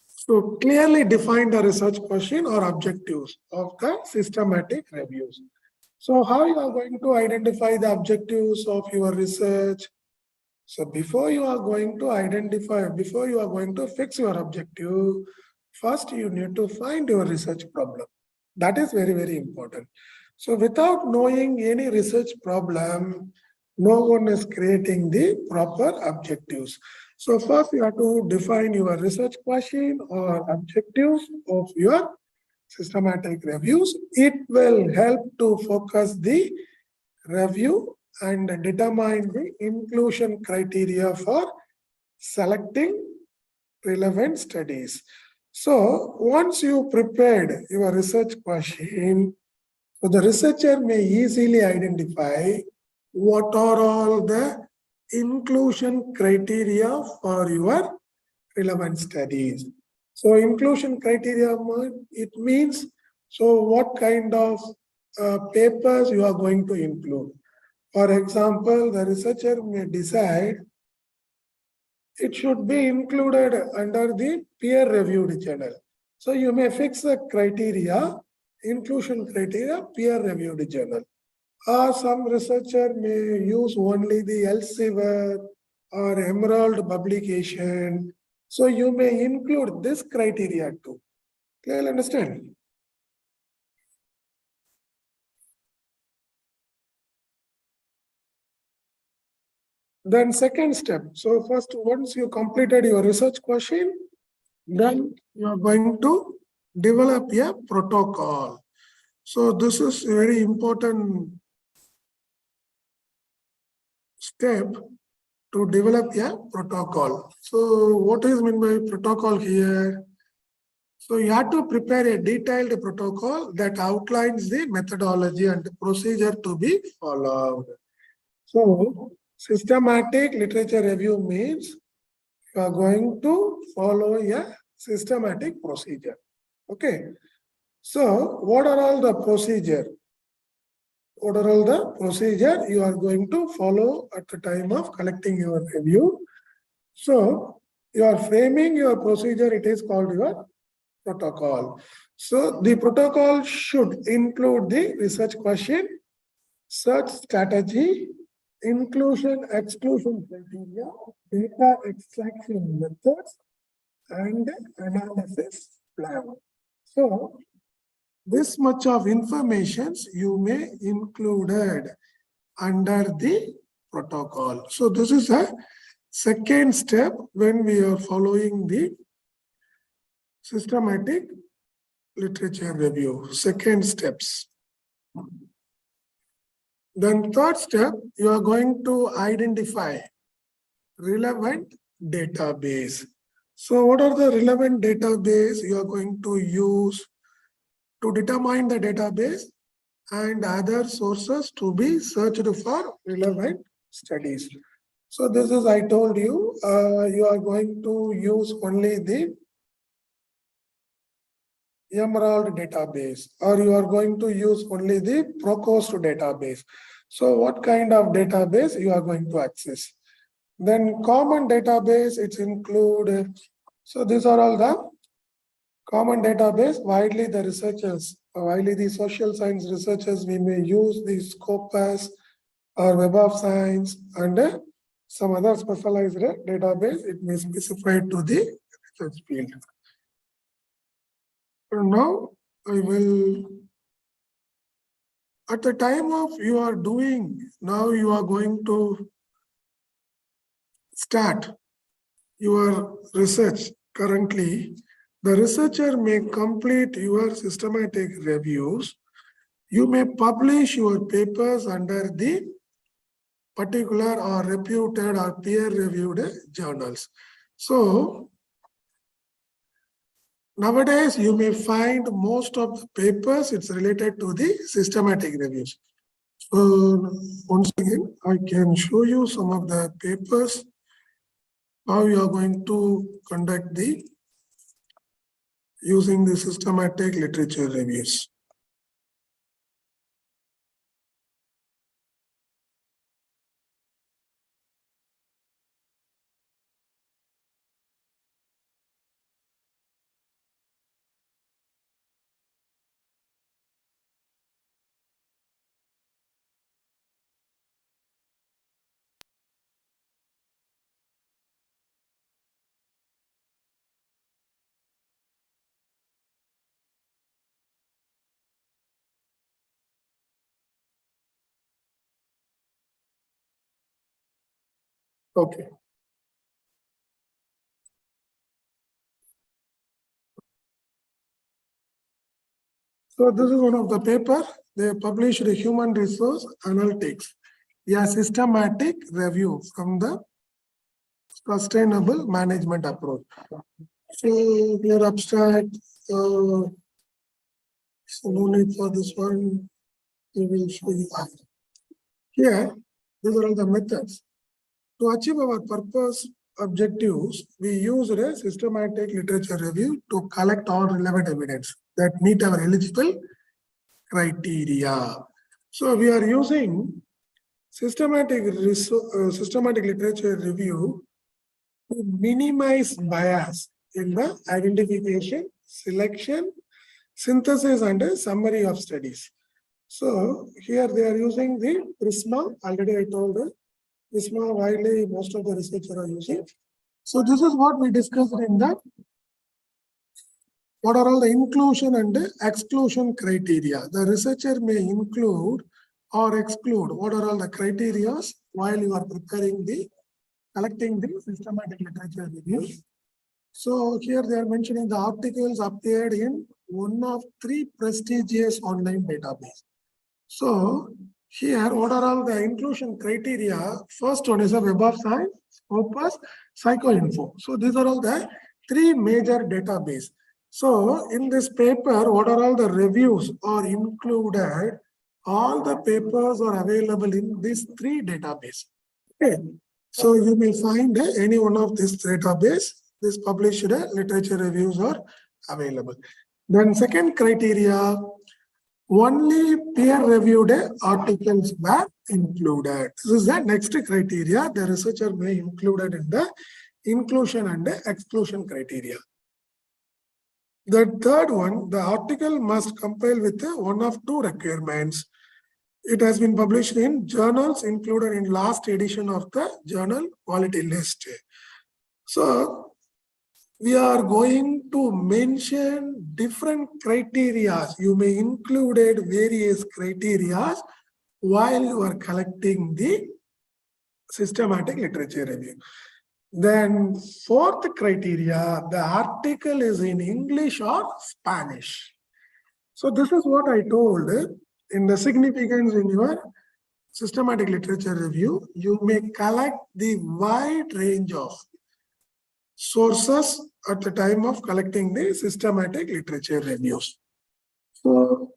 So clearly define the research question or objectives of the systematic reviews. So how you are going to identify the objectives of your research? So before you are going to fix your objective, first you need to find your research problem. That is very, very important. So without knowing any research problem, no one is creating the proper objectives. So first you have to define your research question or objectives of your systematic reviews. It will help to focus the review and determine the inclusion criteria for selecting relevant studies. So once you prepared your research question, so the researcher may easily identify what are all the inclusion criteria for your relevant studies. So inclusion criteria, it means, so what kind of papers you are going to include. For example, the researcher may decide it should be included under the peer-reviewed journal. So you may fix the criteria, inclusion criteria, peer-reviewed journal. Or some researcher may use only the Elsevier or Emerald publication. So you may include this criteria too. Clearly understand? Then second step. So first, once you completed your research question, then you are going to develop a protocol. So this is a very important step to develop a protocol. So what is meant by protocol here? So you have to prepare a detailed protocol that outlines the methodology and the procedure to be followed. So systematic literature review means you are going to follow a systematic procedure. Okay. So what are all the procedure? What are all the procedure you are going to follow at the time of collecting your review? So you are framing your procedure, it is called your protocol. So the protocol should include the research question, search strategy, inclusion, exclusion criteria, data extraction methods, and analysis plan. So this much of information you may included under the protocol. So this is a second step when we are following the systematic literature review. Second steps. Then third step, you are going to identify relevant database. So what are the relevant database you are going to use to determine the database and other sources to be searched for relevant studies? So this is, I told you, you are going to use only the Emerald database, or you are going to use only the Procost database. So what kind of database you are going to access? Then common database, it's included. So these are all the common database. Widely the researchers, widely the social science researchers, we may use the Scopus or Web of Science and some other specialized database. It may specify to the research field. Now I will, at the time of you are doing, now you are going to start your research. Currently, the researcher may complete your systematic reviews. You may publish your papers under the particular or reputed or peer-reviewed journals. So nowadays, you may find most of the papers, it's related to the systematic reviews. So once again, I can show you some of the papers, how you are going to conduct the using the systematic literature reviews. Okay. So this is one of the paper. They published a human resource analytics, a systematic review from the sustainable management approach. So your abstract, so no need for this one. We will show you. Here, these are all the methods. To achieve our purpose objectives, we use a systematic literature review to collect all relevant evidence that meet our eligible criteria. So we are using systematic literature review to minimize bias in the identification, selection, synthesis, and a summary of studies. So here they are using the Prisma. Already I told you, Prisma widely most of the researchers are using. So this is what we discussed in that. What are all the inclusion and the exclusion criteria? The researcher may include or exclude what are all the criteria while you are preparing the collecting the systematic literature review. So here they are mentioning the articles appeared in one of 3 prestigious online database. So here, what are all the inclusion criteria? First one is a Web of Science, Scopus, PsychoInfo. So these are all the 3 major database. So in this paper, what are all the reviews are included? All the papers are available in these 3 database. Okay. So you will find any one of these database, this published literature reviews are available. Then second criteria, only peer-reviewed articles were included. This is the next criteria the researcher may included in the inclusion and the exclusion criteria. The third one, the article must comply with one of 2 requirements. It has been published in journals included in last edition of the journal quality list. So we are going to mention different criteria. You may include various criteria while you are collecting the systematic literature review. Then fourth criteria, the article is in English or Spanish. So this is what I told in the significance in your systematic literature review. You may collect the wide range of sources at the time of collecting the systematic literature reviews. So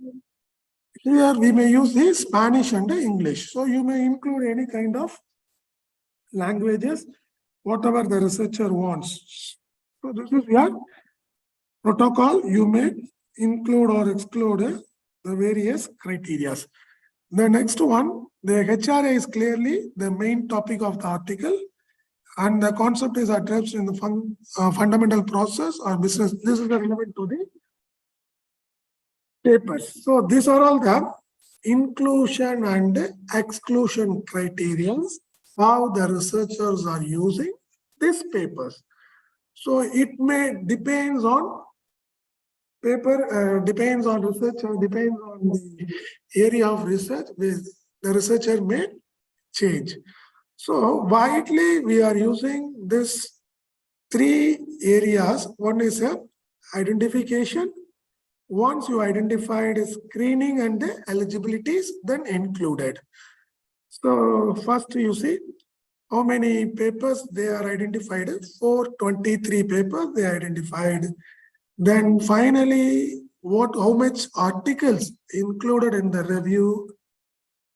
here we may use the Spanish and the English. So you may include any kind of languages, whatever the researcher wants. So this is your protocol. You may include or exclude the various criteria. The next one, the HRA is clearly the main topic of the article, and the concept is addressed in the fundamental process or business. This is relevant to the papers. So these are all the inclusion and exclusion criteria, how the researchers are using these papers. So it may depends on paper, depends on researcher, depends on the area of research, the researcher may change. So widely we are using this 3 areas. One is identification. Once you identified screening and the eligibilities, then included. So first you see how many papers they are identified. 423 papers they identified. Then finally, how much articles included in the review?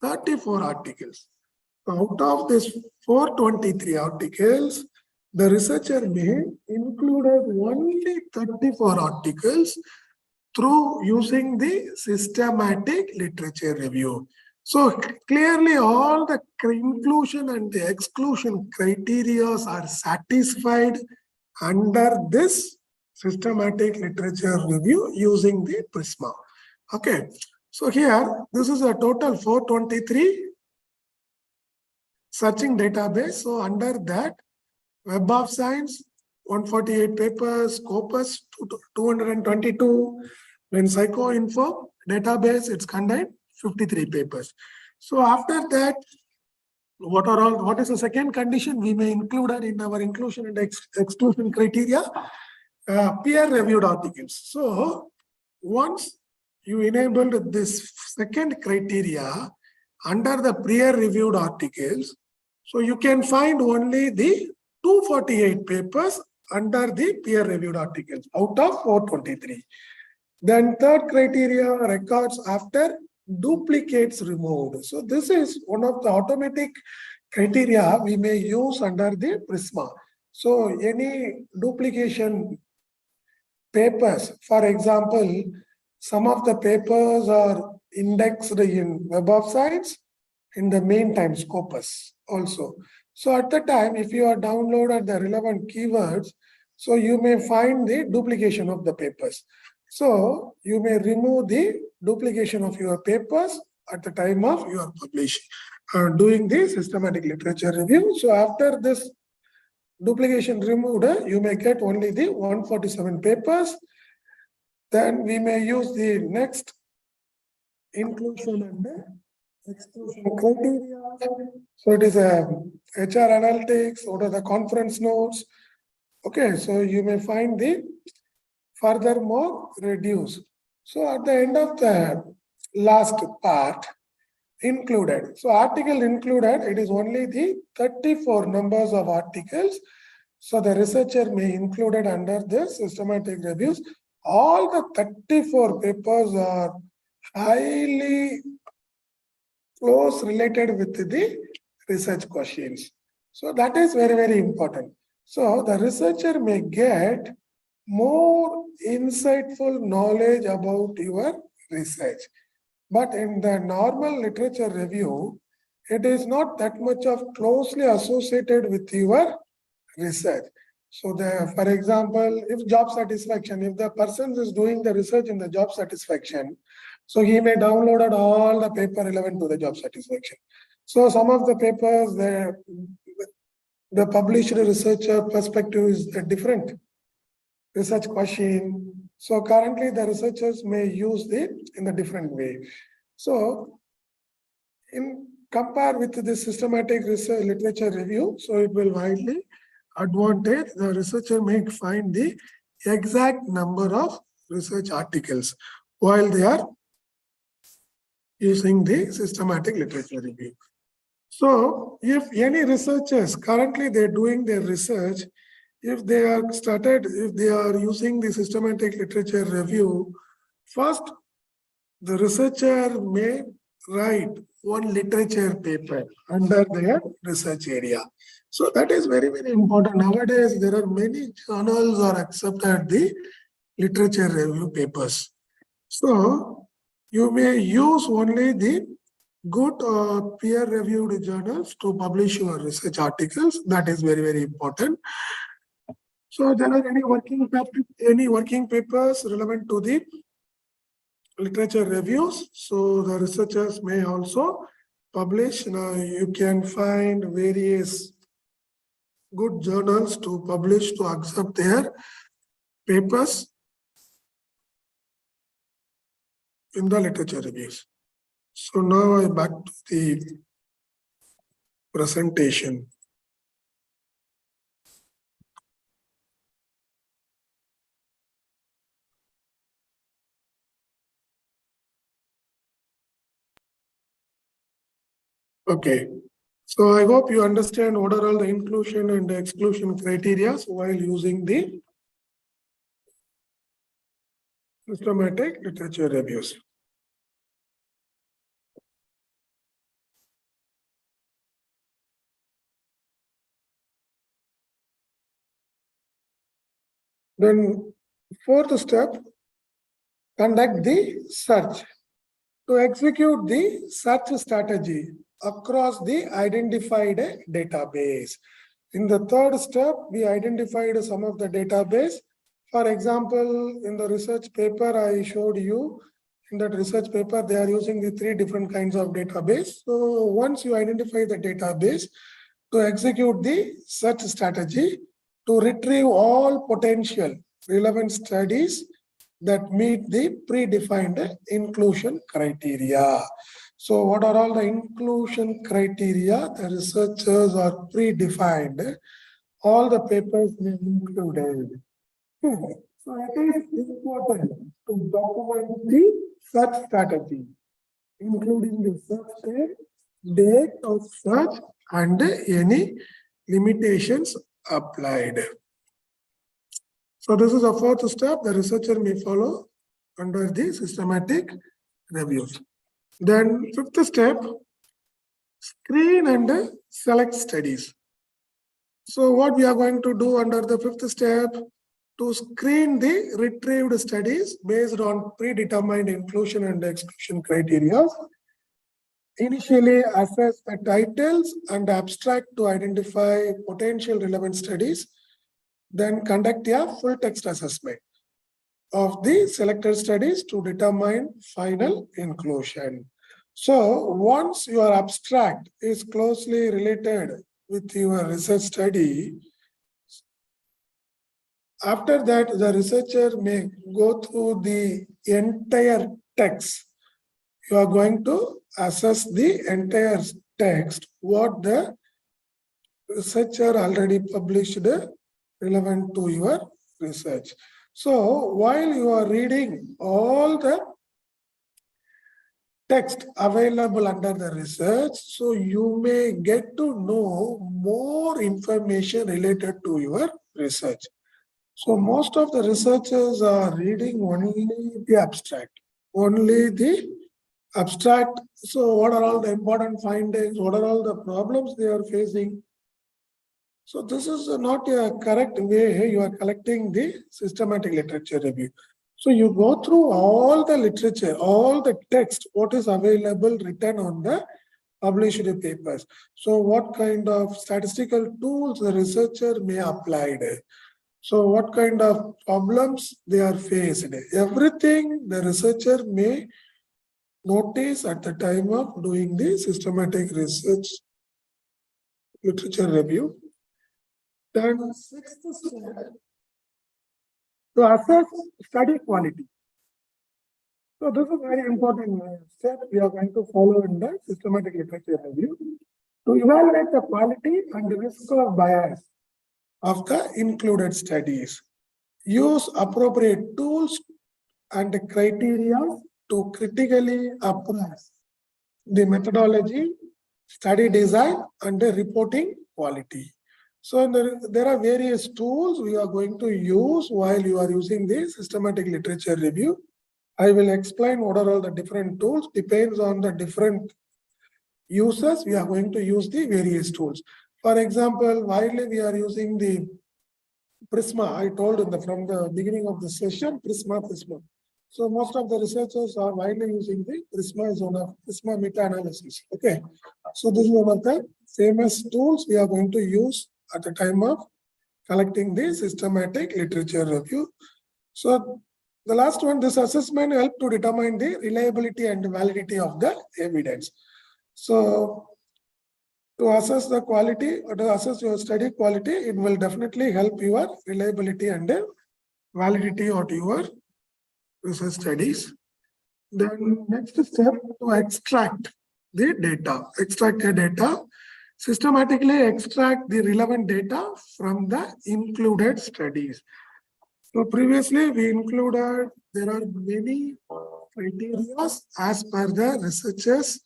34 articles. Out of this 423 articles, the researcher may included only 34 articles through using the systematic literature review. So clearly all the inclusion and the exclusion criteria are satisfied under this systematic literature review using the Prisma. Okay, so here this is a total 423 searching database. So under that, Web of Science 148 papers, Scopus 222, then PsychoInfo database it's contained 53 papers. So after that, what is the second condition we may include in our inclusion and exclusion criteria? Peer-reviewed articles. So once you enabled this second criteria under the peer-reviewed articles, so you can find only the 248 papers under the peer-reviewed articles out of 423. Then third criteria, records after duplicates removed. So this is one of the automatic criteria we may use under the Prisma. So any duplication papers, for example, some of the papers are indexed in Web of Science, in the meantime Scopus also. So at the time, if you are downloaded the relevant keywords, so you may find the duplication of the papers. So you may remove the duplication of your papers at the time of your publishing, doing the systematic literature review. So after this duplication removed, you may get only the 147 papers. Then we may use the next inclusion and exclusion criteria. So it is a HR analytics, what are the conference notes. Okay, so you may find the furthermore reduce. So at the end of the last part, included. So article included, it is only the 34 numbers of articles. So the researcher may include it under the systematic reviews. All the 34 papers are highly close related with the research questions. So that is very, very important. So the researcher may get more insightful knowledge about your research. But in the normal literature review, it is not that much of closely associated with your research. So for example, if job satisfaction, if the person is doing the research in the job satisfaction, so he may download all the paper relevant to the job satisfaction. So some of the papers, the published researcher perspective is different research question. So currently the researchers may use it in a different way. So in compare with the systematic research literature review, so it will widely advantage the researcher may find the exact number of research articles while they are using the systematic literature review. So if any researchers currently they're doing their research, if they are using the systematic literature review, first the researcher may write one literature paper under their research area. So that is very, very important. Nowadays, there are many journals are accepted the literature review papers. So you may use only the good peer-reviewed journals to publish your research articles. That is very, very important. So there are any working papers relevant to the literature reviews. So the researchers may also publish. Now you can find various good journals to publish to accept their papers in the literature reviews. So now I'm back to the presentation. Okay, so I hope you understand what are all the inclusion and exclusion criteria while using the systematic literature reviews. Then fourth step, conduct the search. To execute the search strategy across the identified database. In the third step, we identified some of the database. For example, in the research paper I showed you, in that research paper, they are using the 3 different kinds of database. So once you identify the database, to execute the search strategy, to retrieve all potential relevant studies that meet the predefined inclusion criteria. So what are all the inclusion criteria? The researchers are predefined. All the papers may be included. So it is important to document the search strategy, including the search date of search and any limitations applied. So this is a fourth step the researcher may follow under the systematic reviews. Then fifth step, screen and select studies. So what we are going to do under the fifth step, to screen the retrieved studies based on predetermined inclusion and exclusion criteria. initially assess the titles and abstract to identify potential relevant studies, then conduct a full text assessment of the selected studies to determine final inclusion. So once your abstract is closely related with your research study, after that, the researcher may go through the entire text. You are going to assess the entire text, what the researcher already published relevant to your research. So while you are reading all the text available under the research, so you may get to know more information related to your research. So most of the researchers are reading only the abstract, only the abstract. So what are all the important findings? What are all the problems they are facing? So this is not a correct way you are collecting the systematic literature review. So you go through all the literature, all the text, what is available written on the published papers. So what kind of statistical tools the researcher may apply there. So what kind of problems they are faced. Everything the researcher may notice at the time of doing the systematic research literature review. Then sixth step, to assess study quality. So this is very important step we are going to follow in the systematic literature review. To evaluate the quality and the risk of bias of the included studies. Use appropriate tools and criteria to critically appraise the methodology, study design, and the reporting quality. So there are various tools we are going to use while you are using the systematic literature review. I will explain what are all the different tools. Depends on the different users, we are going to use the various tools. For example, while we are using the Prisma, I told from the beginning of the session, Prisma. So most of the researchers are widely using the Prisma as one of Prisma meta-analysis. Okay. So this is one of the famous tools we are going to use at the time of collecting the systematic literature review. So the last one, this assessment helps to determine the reliability and validity of the evidence. So to assess the quality or to assess your study quality, it will definitely help your reliability and validity of your research studies. Then next step, to extract the data. Extract the data. Systematically extract the relevant data from the included studies. So previously we included, there are many criteria as per the researchers'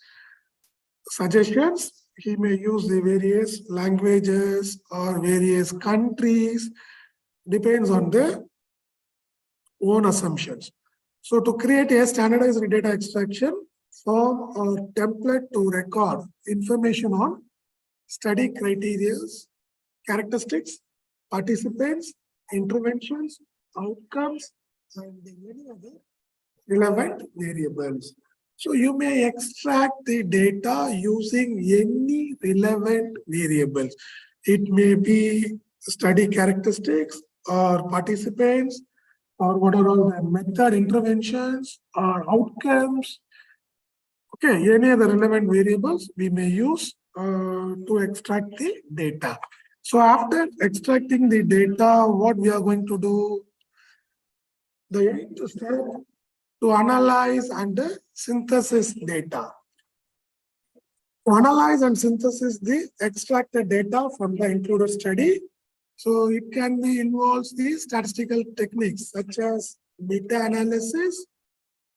suggestions. He may use the various languages or various countries, depends on their own assumptions. So to create a standardized data extraction form or template to record information on study criteria, characteristics, participants, interventions, outcomes, and many other relevant variables. So you may extract the data using any relevant variables. It may be study characteristics or participants or what are all the method interventions or outcomes. Okay, any other relevant variables we may use to extract the data. So after extracting the data, what we are going to do, the eighth step, to analyze and synthesis data. To analyze and synthesis the extracted data from the included study. So it can be involves the statistical techniques such as meta-analysis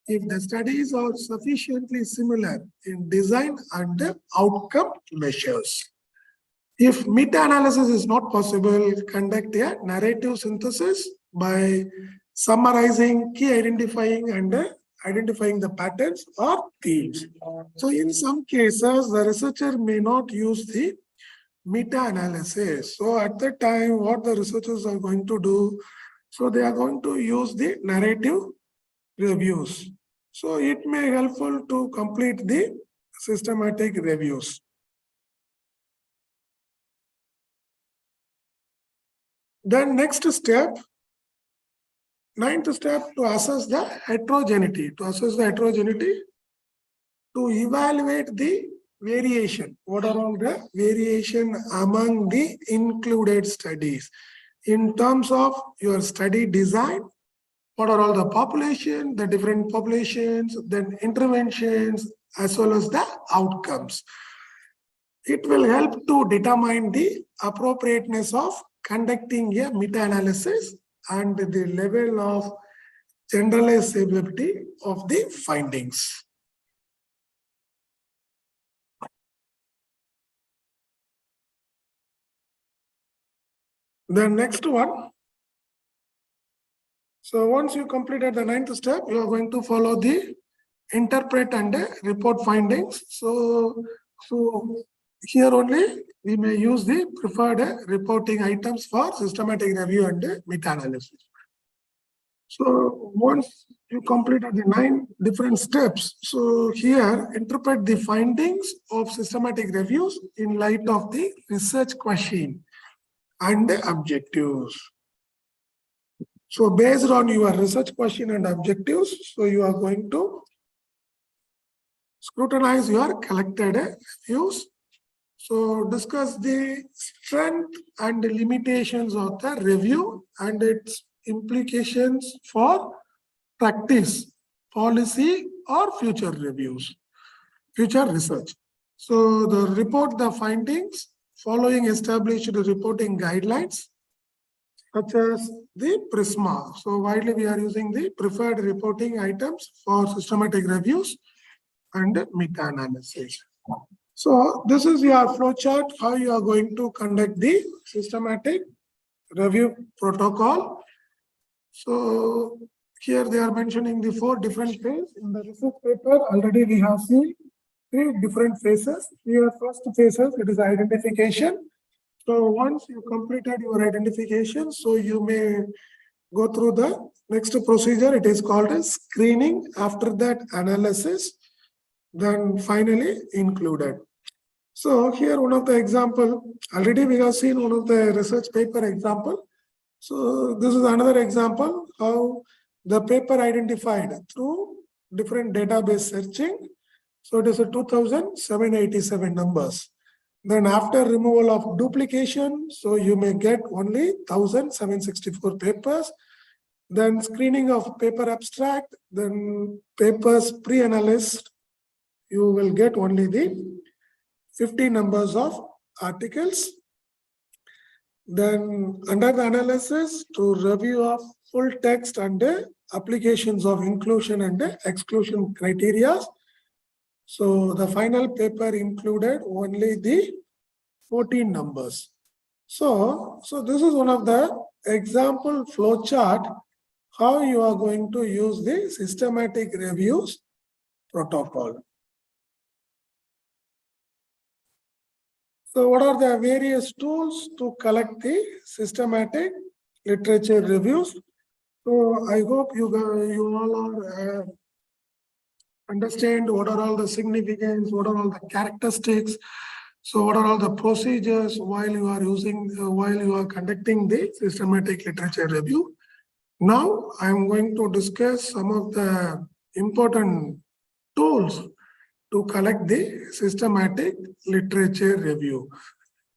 if the studies are sufficiently similar in design and outcome measures. If meta-analysis is not possible, conduct a narrative synthesis by summarizing, key identifying and identifying the patterns or themes. So in some cases, the researcher may not use the meta-analysis. So at that time, what the researchers are going to do, so they are going to use the narrative reviews. So it may helpful to complete the systematic reviews. Then next step, ninth step, to assess the heterogeneity. To assess the heterogeneity, to evaluate the variation. What are all the variation among the included studies? In terms of your study design, what are all the population, the different populations, then interventions, as well as the outcomes. It will help to determine the appropriateness of conducting a meta-analysis and the level of generalizability of the findings. The next one. So once you completed the ninth step, you are going to follow the interpret and report findings. So here only we may use the preferred reporting items for systematic review and meta-analysis. So once you completed the 9 different steps, so here interpret the findings of systematic reviews in light of the research question and the objectives. So based on your research question and objectives, so you are going to scrutinize your collected reviews. So discuss the strength and the limitations of the review and its implications for practice, policy, or future reviews, future research. So report the findings following established reporting guidelines, such as the PRISMA. So widely we are using the preferred reporting items for systematic reviews and meta-analysis. So this is your flowchart, how you are going to conduct the systematic review protocol. So here they are mentioning the 4 different phases. In the research paper, already we have seen 3 different phases. Here first phases, it is identification. So once you completed your identification, so you may go through the next procedure. It is called as screening. After that, analysis, then finally included. So here one of the example, already we have seen one of the research paper example. So this is another example how the paper identified through different database searching. So it is a 2,787 numbers. Then after removal of duplication, so you may get only 1,764 papers. Then screening of paper abstract, then papers pre-analyzed, you will get only the 50 numbers of articles. Then under the analysis, to review of full text and applications of inclusion and exclusion criteria. So the final paper included only the 14 numbers. So this is one of the example flow chart, how you are going to use the systematic reviews protocol. So what are the various tools to collect the systematic literature reviews? So I hope you all are understand what are all the significance, what are all the characteristics, so what are all the procedures while you are using, while you are conducting the systematic literature review. Now I am going to discuss some of the important tools to collect the systematic literature review.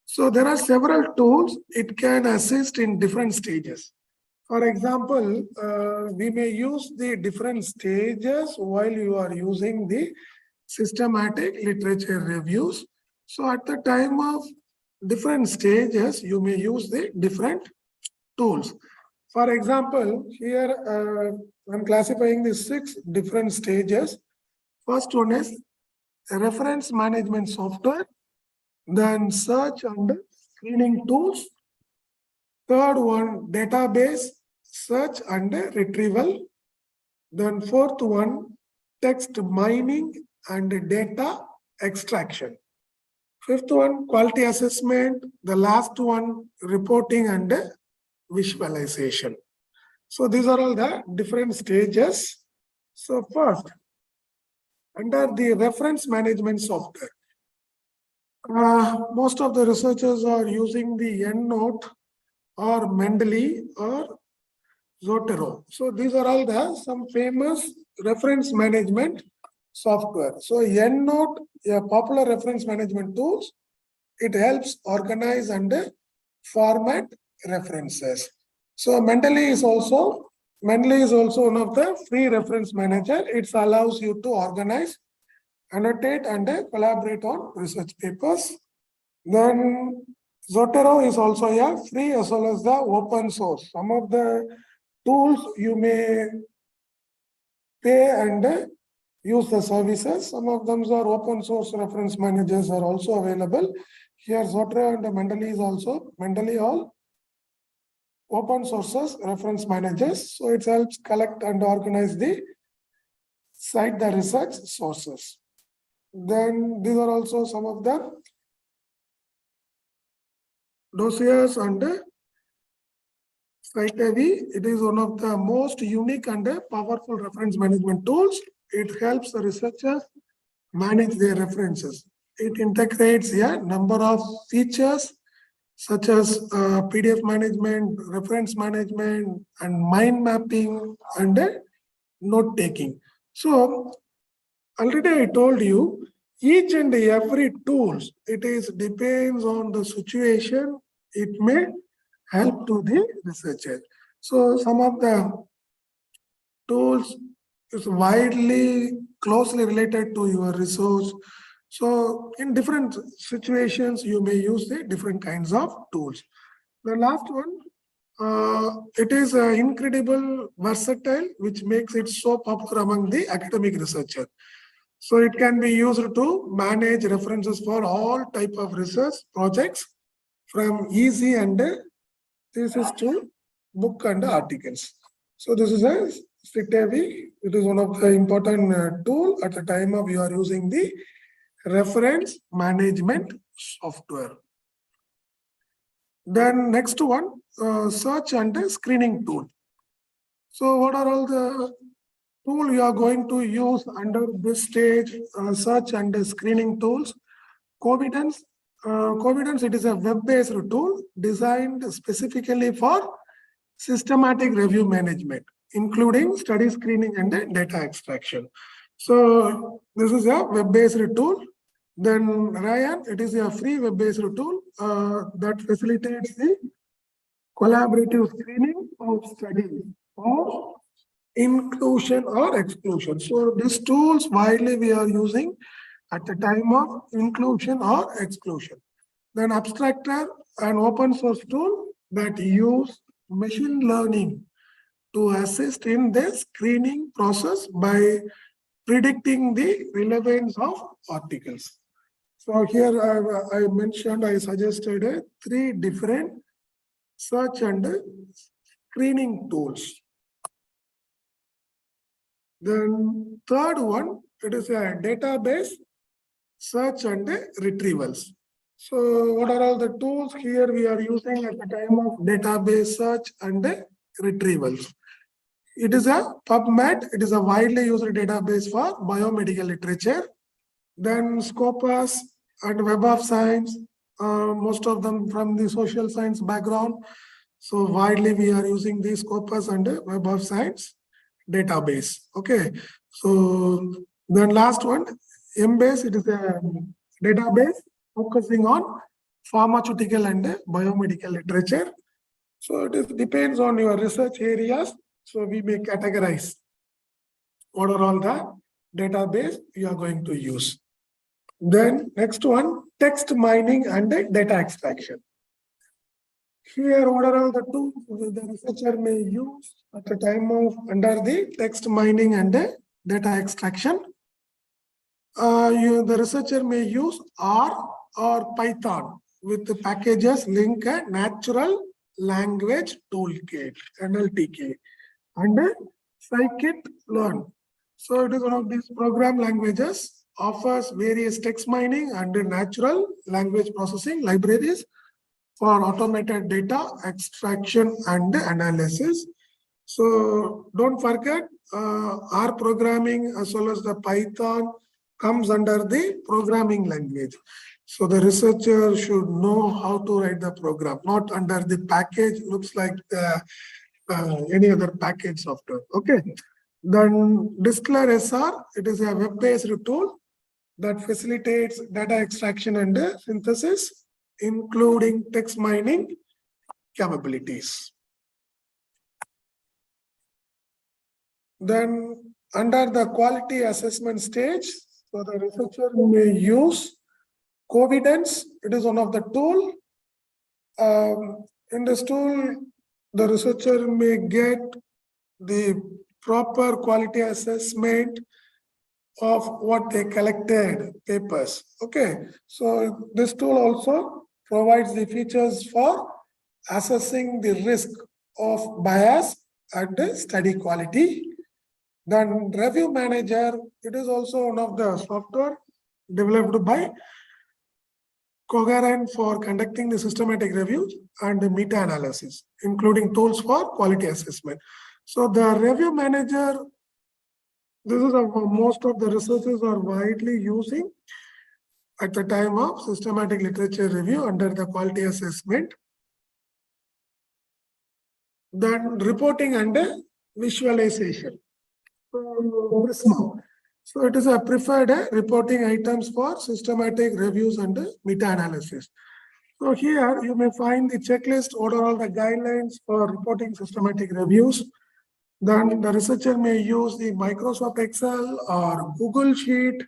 So there are several tools. It can assist in different stages. For example, we may use the different stages while you are using the systematic literature reviews. So at the time of different stages, you may use the different tools. For example, here I'm classifying the 6 different stages. First one is reference management software, then search and screening tools. Third one, database search and retrieval. Then fourth one, text mining and data extraction. Fifth one, quality assessment. The last one, reporting and visualization. So these are all the different stages. So first, under the reference management software. Most of the researchers are using the EndNote or Mendeley or Zotero. So these are all the some famous reference management software. So EndNote, a popular reference management tools, it helps organize and format references. So Mendeley is also one of the free reference manager. It allows you to organize, annotate, and collaborate on research papers. Then Zotero is also a free as well as the open source. Some of the tools you may pay and use the services. Some of them are open source reference managers are also available. Here Zotero and Mendeley is also all open sources reference managers. So it helps collect and organize the research sources. Then these are also some of the dossiers and CiteAV. It is one of the most unique and powerful reference management tools. It helps the researchers manage their references. It integrates a number of features such as PDF management, reference management, and mind mapping and note taking. So already I told you, each and every tools, depends on the situation, it may help to the researcher. So some of the tools is widely closely related to your resource. So in different situations, you may use the different kinds of tools. The last one, it is incredible versatile, which makes it so popular among the academic researchers. So it can be used to manage references for all type of research projects, from easy and thesis to book and articles. So this is a CiteAV. It is one of the important tool at the time of you are using the reference management software. Then next one, search and screening tool. So what are all the tool you are going to use under this stage, search and screening tools? Covidence. Covidence, it is a web-based tool designed specifically for systematic review management, including study screening and data extraction. So this is a web-based tool. Then Ryan, it is a free web-based tool that facilitates the collaborative screening of studies or inclusion or exclusion. So these tools widely we are using at the time of inclusion or exclusion. Then Abstractor, an open source tool that use machine learning to assist in the screening process by predicting the relevance of articles. So here I suggested 3 different search and screening tools. Then third one, it is a database search and retrievals. So what are all the tools here we are using at the time of database search and retrievals? It is a PubMed. It is a widely used database for biomedical literature. Then Scopus and Web of Science, most of them from the social science background. So widely we are using the Scopus and Web of Science database. Okay. So then last one, Embase, it is a database focusing on pharmaceutical and biomedical literature. So it depends on your research areas. So we may categorize what are all the database you are going to use. Then next one, text mining and data extraction. Here, what are all the tools the researcher may use at the time of under the text mining and data extraction? The researcher may use R or Python with the packages like a natural language toolkit, NLTK, and scikit-learn. So it is one of these program languages, offers various text mining and natural language processing libraries for automated data extraction and analysis. So don't forget R programming as well as the Python comes under the programming language. So the researcher should know how to write the program, not under the package, looks like any other package software. Okay. Then Disclare SR, it is a web-based tool that facilitates data extraction and synthesis, including text mining capabilities. Then under the quality assessment stage, so the researcher may use Covidence. It is one of the tool. In this tool, the researcher may get the proper quality assessment of what they collected papers. Okay, so this tool also provides the features for assessing the risk of bias and the study quality. Then Review Manager, it is also one of the software developed by Coherent for conducting the systematic reviews and the meta-analysis, including tools for quality assessment. So the Review Manager, this is most of the researchers are widely using at the time of systematic literature review under the quality assessment. Then reporting and visualization. So Prisma. So it is a preferred reporting items for systematic reviews and meta-analysis. So here you may find the checklist, what are all the guidelines for reporting systematic reviews. Then the researcher may use the Microsoft Excel or Google Sheet.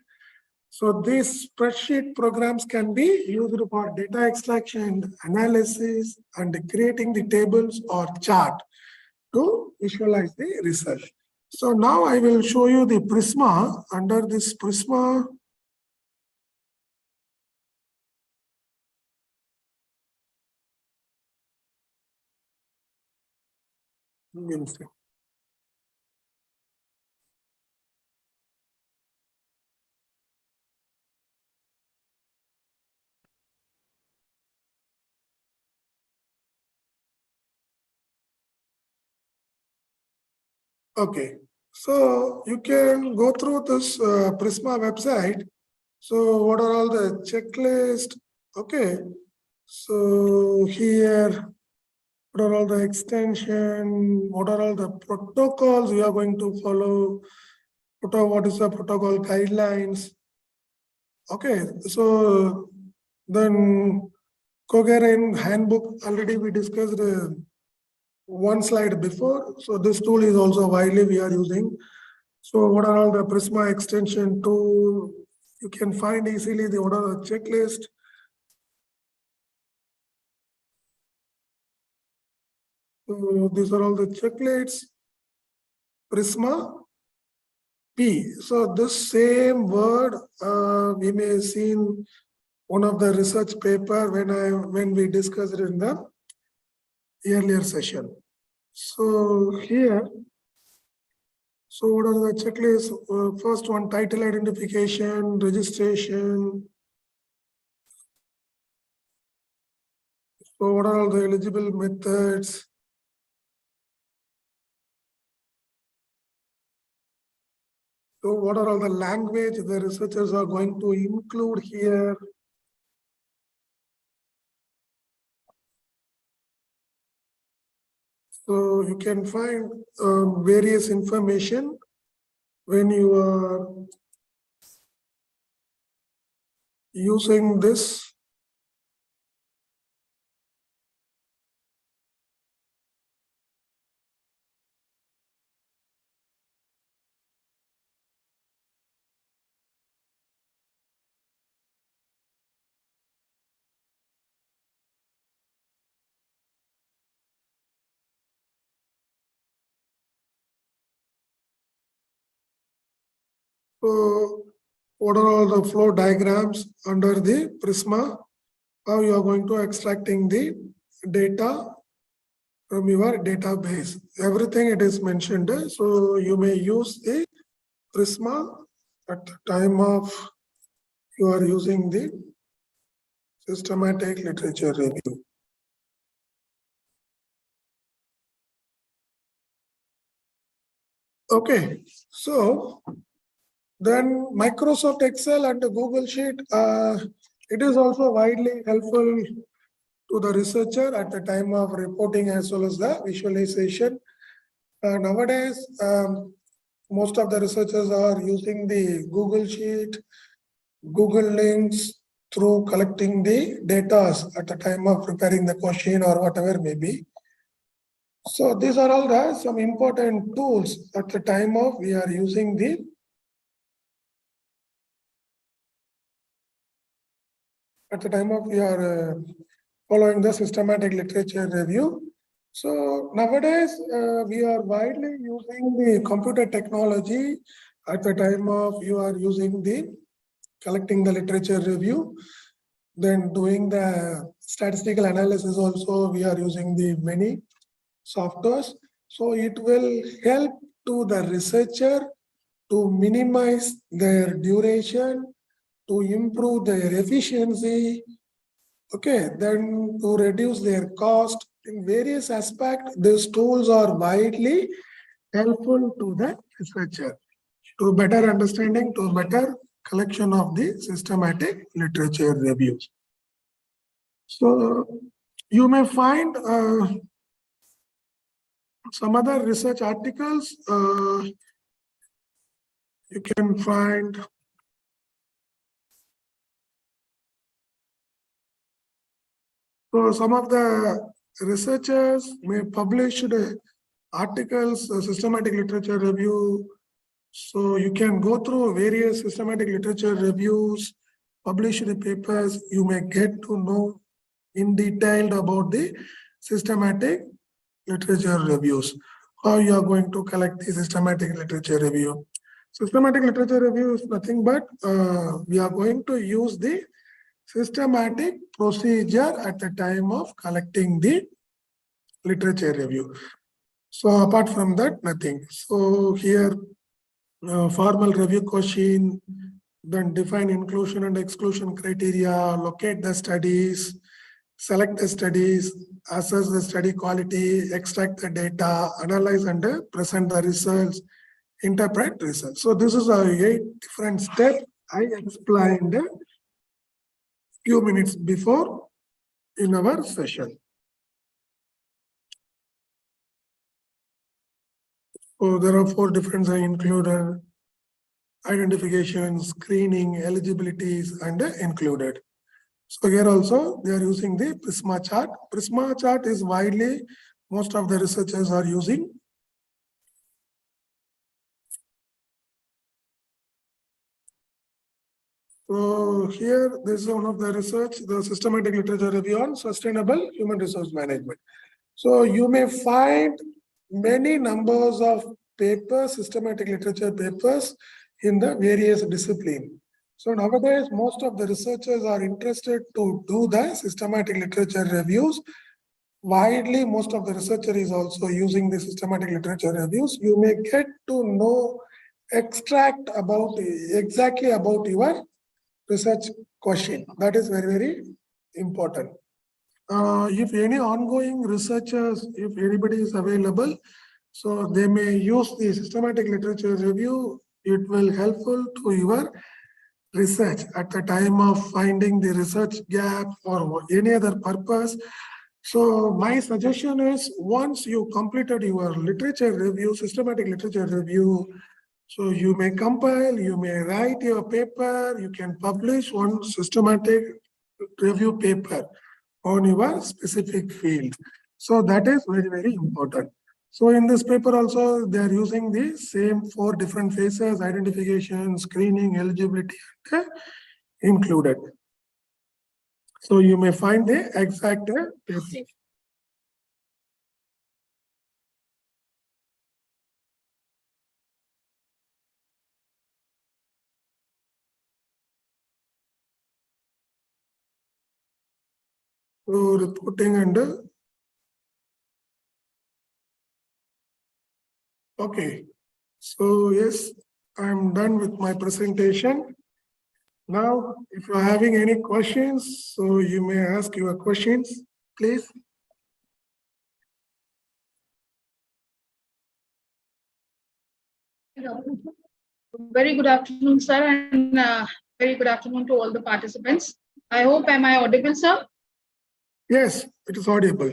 So these spreadsheet programs can be used for data extraction, analysis, and creating the tables or chart to visualize the result. So now I will show you the Prisma. Under this Prisma, okay, so you can go through this Prisma website. So what are all the checklist? Okay, so here, what are all the extension? What are all the protocols we are going to follow? What is the protocol guidelines? Okay, so then Coherent handbook, already we discussed one slide before. So this tool is also widely we are using. So what are all the Prisma extension tool? You can find easily the what are the checklist. So these are all the checklists. Prisma P. So this same word we may have seen one of the research paper when we discussed it in the earlier session. So here, so what are the checklists? First one, title identification, registration. So what are all the eligible methods? So what are all the language the researchers are going to include here? So you can find various information when you are using this. So what are all the flow diagrams under the Prisma? How you are going to extracting the data from your database. Everything it is mentioned. So you may use the Prisma at the time of you are using the systematic literature review. Okay, so Then Microsoft Excel and Google Sheet, it is also widely helpful to the researcher at the time of reporting as well as the visualization. Nowadays, most of the researchers are using the Google Sheet, Google links through collecting the data at the time of preparing the question or whatever may be. So these are all the some important tools at the time of we are using the we are following the systematic literature review. So nowadays, we are widely using the computer technology at the time of you are using the collecting the literature review, then doing the statistical analysis also, we are using the many softwares. So it will help to the researcher to minimize their duration, to improve their efficiency, okay, then to reduce their cost. In various aspects, these tools are widely helpful to the researcher to better understanding, to better collection of the systematic literature reviews. So you may find some other research articles. You can find so some of the researchers may publish articles, systematic literature review. So you can go through various systematic literature reviews, publish the papers. You may get to know in detail about the systematic literature reviews. How you are going to collect the systematic literature review. Systematic literature review is nothing but we are going to use the systematic procedure at the time of collecting the literature review. So apart from that, nothing. So here, formal review question, then define inclusion and exclusion criteria, locate the studies, select the studies, assess the study quality, extract the data, analyze and present the results, interpret results. So this is a 8 different steps I explained a few minutes before in our session. So there are 4 different I included: identification, screening, eligibilities, and included. So here also they are using the Prisma chart. Prisma chart is widely, most of the researchers are using. So here, this is one of the research, the systematic literature review on sustainable human resource management. So you may find many numbers of papers, systematic literature papers in the various disciplines. So nowadays, most of the researchers are interested to do the systematic literature reviews. Widely, most of the researcher is also using the systematic literature reviews. You may get to know extract about exactly about your research question. That is very, very important. If any ongoing researchers, if anybody is available, so they may use the systematic literature review. It will helpful to your research at the time of finding the research gap or any other purpose. So my suggestion is once you completed your literature review, systematic literature review, so you may compile, you may write your paper, you can publish one systematic review paper on your specific field. So that is very, very important. So in this paper also, they are using the same 4 different phases: identification, screening, eligibility, and included. So you may find the exact paper. So reporting and okay. So yes, I'm done with my presentation. Now, if you're having any questions, so you may ask your questions, please. Very good afternoon, sir, and very good afternoon to all the participants. I hope, am I audible, sir? Yes, it is audible.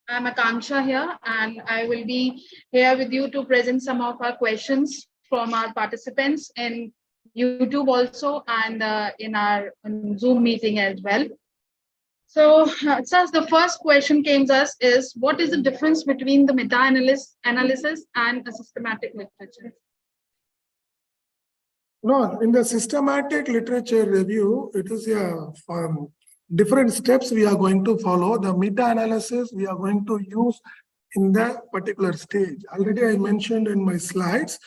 I'm Akanksha here, and I will be here with you to present some of our questions from our participants in YouTube also and in our Zoom meeting as well. So, sir, the first question came to us is, what is the difference between the meta-analysis and a systematic literature? No, in the systematic literature review, it is different steps we are going to follow. The meta-analysis we are going to use in the particular stage. Already I mentioned in my slides,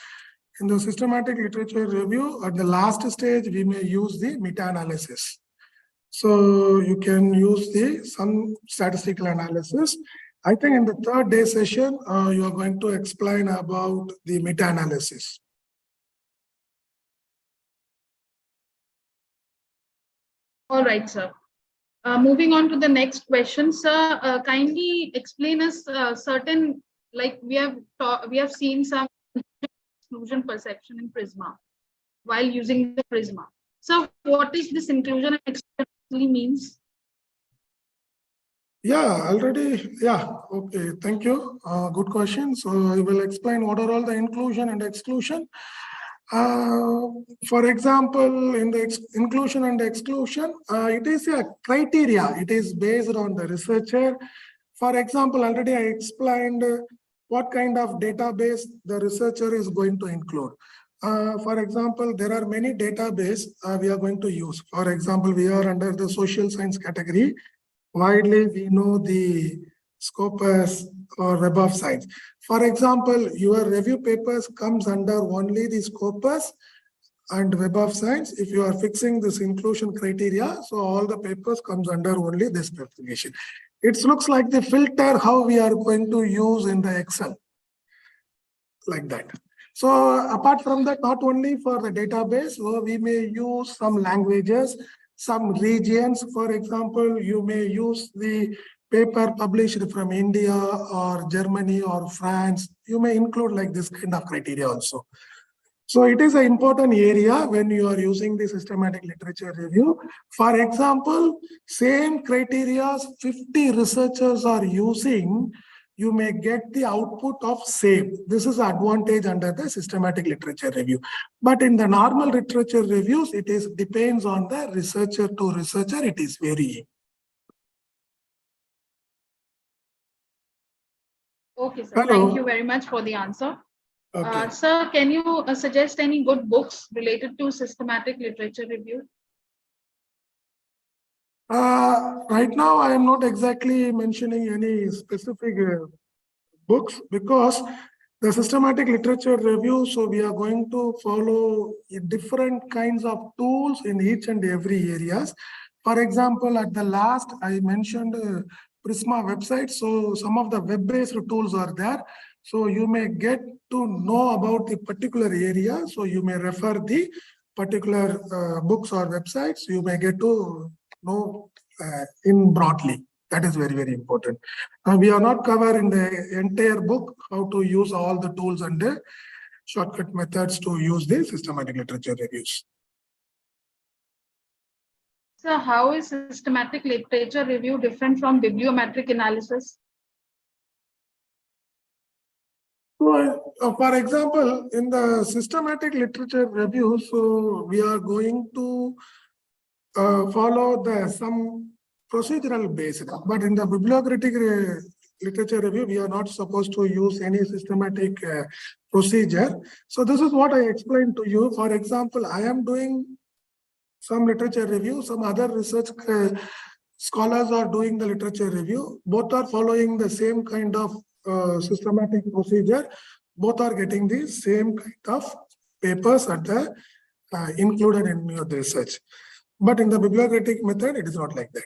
in the systematic literature review, at the last stage, we may use the meta-analysis. So you can use some statistical analysis. I think in the third day session, you are going to explain about the meta-analysis. All right, sir. Moving on to the next question, sir. Kindly explain us certain, like we have seen some exclusion perception in Prisma while using the Prisma. So, what is this inclusion and exclusion actually means? Yeah, already. Yeah, okay. Thank you. Good question. So I will explain what are all the inclusion and exclusion. For example, in the inclusion and exclusion, it is a criteria. It is based on the researcher. For example, already I explained what kind of database the researcher is going to include. For example, there are many databases we are going to use. For example, we are under the social science category. Widely, we know the Scopus or Web of Science. For example, your review papers comes under only the Scopus and Web of Science. If you are fixing this inclusion criteria, so all the papers comes under only this publication. It looks like the filter how we are going to use in the Excel, like that. So apart from that, not only for the database, so we may use some languages, some regions. For example, you may use the paper published from India or Germany or France. You may include like this kind of criteria also. So it is an important area when you are using the systematic literature review. For example, same criteria 50 researchers are using, you may get the output of same. This is an advantage under the systematic literature review. But in the normal literature reviews, it is depends on the researcher to researcher, it is varying. Okay, sir. Hello. Thank you very much for the answer. Okay. Sir, can you suggest any good books related to systematic literature review? Right now, I am not exactly mentioning any specific books because the systematic literature review, so we are going to follow different kinds of tools in each and every areas. For example, at the last, I mentioned Prisma website. So some of the web-based tools are there. So you may get to know about the particular area. So you may refer the particular books or websites. You may get to know in broadly. That is very, very important. We are not covering the entire book, how to use all the tools and the shortcut methods to use the systematic literature reviews. So how is systematic literature review different from bibliometric analysis? So, for example, in the systematic literature review, so we are going to follow some procedural based, but in the bibliographic literature review, we are not supposed to use any systematic procedure. So this is what I explained to you. For example, I am doing some literature review, some other research scholars are doing the literature review. Both are following the same kind of systematic procedure. Both are getting the same kind of papers at the included in your research. But in the bibliographic method, it is not like that.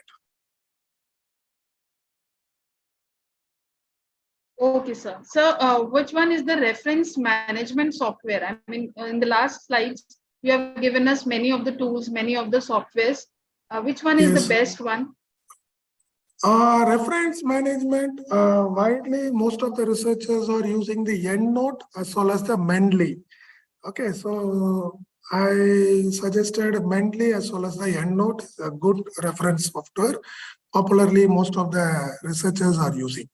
Okay, sir. So which one is the reference management software? I mean, in the last slides, you have given us many of the tools, many of the softwares. Which one is Yes. the best one? Reference management, widely, most of the researchers are using the EndNote as well as the Mendeley. Okay, so I suggested Mendeley as well as the EndNote is a good reference software. Popularly, most of the researchers are using.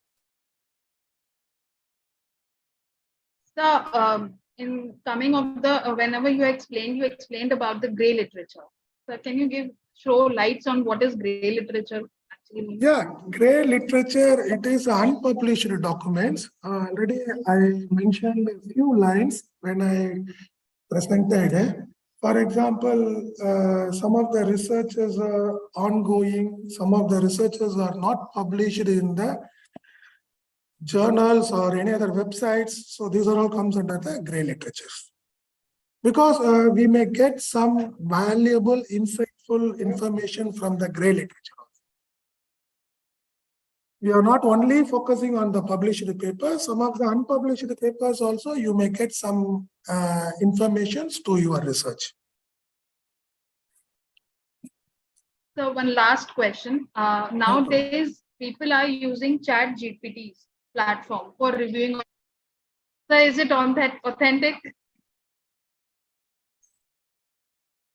So, in coming of the whenever you explained about the gray literature. So, can you throw lights on what is gray literature actually means? Yeah, gray literature, it is unpublished documents. Already I mentioned a few lines when I presented. For example, some of the researches are ongoing, some of the researches are not published in the journals or any other websites. So these are all comes under the gray literatures. Because we may get some valuable, insightful information from the gray literature. We are not only focusing on the published papers, some of the unpublished papers also, you may get some information to your research. So, one last question. Nowadays, people are using ChatGPT's platform for reviewing. So, is it on that authentic?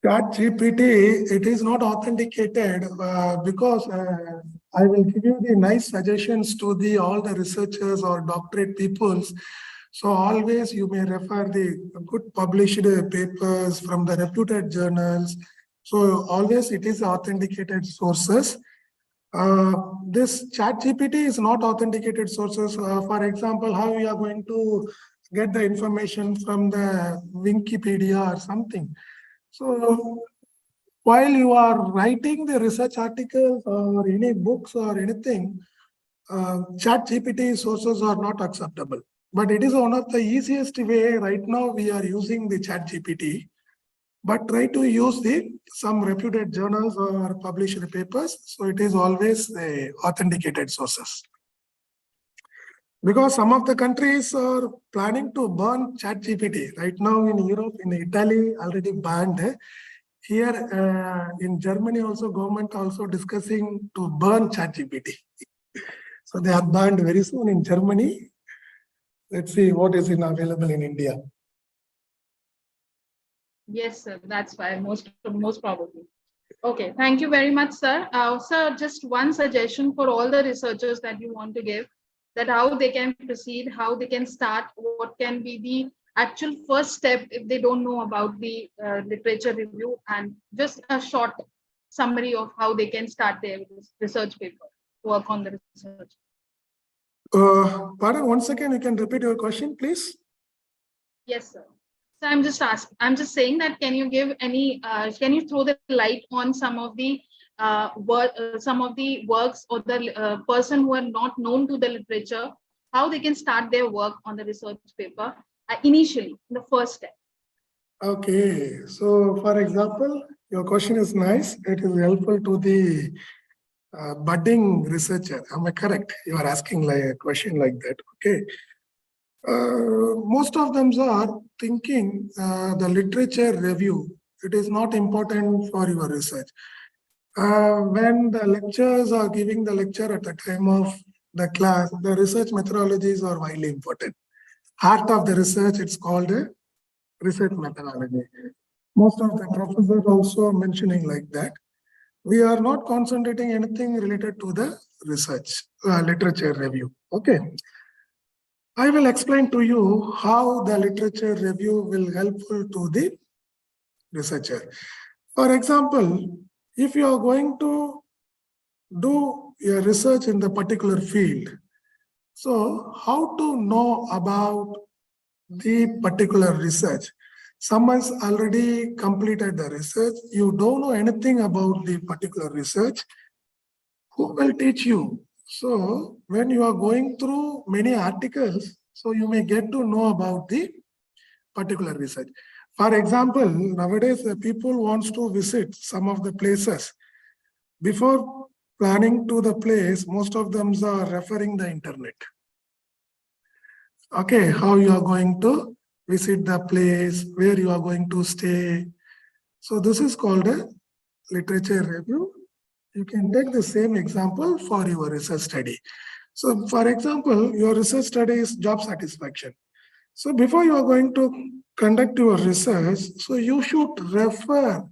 ChatGPT, it is not authenticated because I will give you the nice suggestions to the all the researchers or doctorate peoples. So always you may refer the good published papers from the reputed journals. So always it is authenticated sources. This ChatGPT is not authenticated sources. For example, how we are going to get the information from the Wikipedia or something. So while you are writing the research articles or any books or anything, ChatGPT sources are not acceptable. But it is one of the easiest way right now we are using the ChatGPT. But try to use some reputed journals or published papers. So it is always authenticated sources. Because some of the countries are planning to ban ChatGPT. Right now in Europe, in Italy, already banned. Here in Germany also, government also discussing to ban ChatGPT. So they are banned very soon in Germany. Let's see what is available in India. Yes, sir. That's why most probably. Okay. Thank you very much, sir. Sir, just one suggestion for all the researchers that you want to give, that how they can proceed, how they can start, what can be the actual first step if they don't know about the literature review, and just a short summary of how they can start their research paper, work on the research. Pardon, once again, you can repeat your question, please. Yes, sir. So I'm just saying that can you give any, can you throw the light on some of the works or the person who are not known to the literature, how they can start their work on the research paper initially, the first step? Okay, so for example, your question is nice. It is helpful to the budding researcher. Am I correct? You are asking like a question like that. Okay. Most of them are thinking the literature review, it is not important for your research. When the lecturers are giving the lecture at the time of the class, the research methodologies are widely important. Heart of the research, it's called a research methodology. Most of the professors also mentioning like that. We are not concentrating anything related to the research, literature review. Okay. I will explain to you how the literature review will helpful to the researcher. For example, if you are going to do your research in the particular field, so how to know about the particular research? Someone's already completed the research. You don't know anything about the particular research. Who will teach you? So when you are going through many articles, so you may get to know about the particular research. For example, nowadays people wants to visit some of the places. Before planning to the place, most of them are referring the internet. Okay, how you are going to visit the place, where you are going to stay. So this is called a literature review. You can take the same example for your research study. So for example, your research study is job satisfaction. So before you are going to conduct your research, so you should refer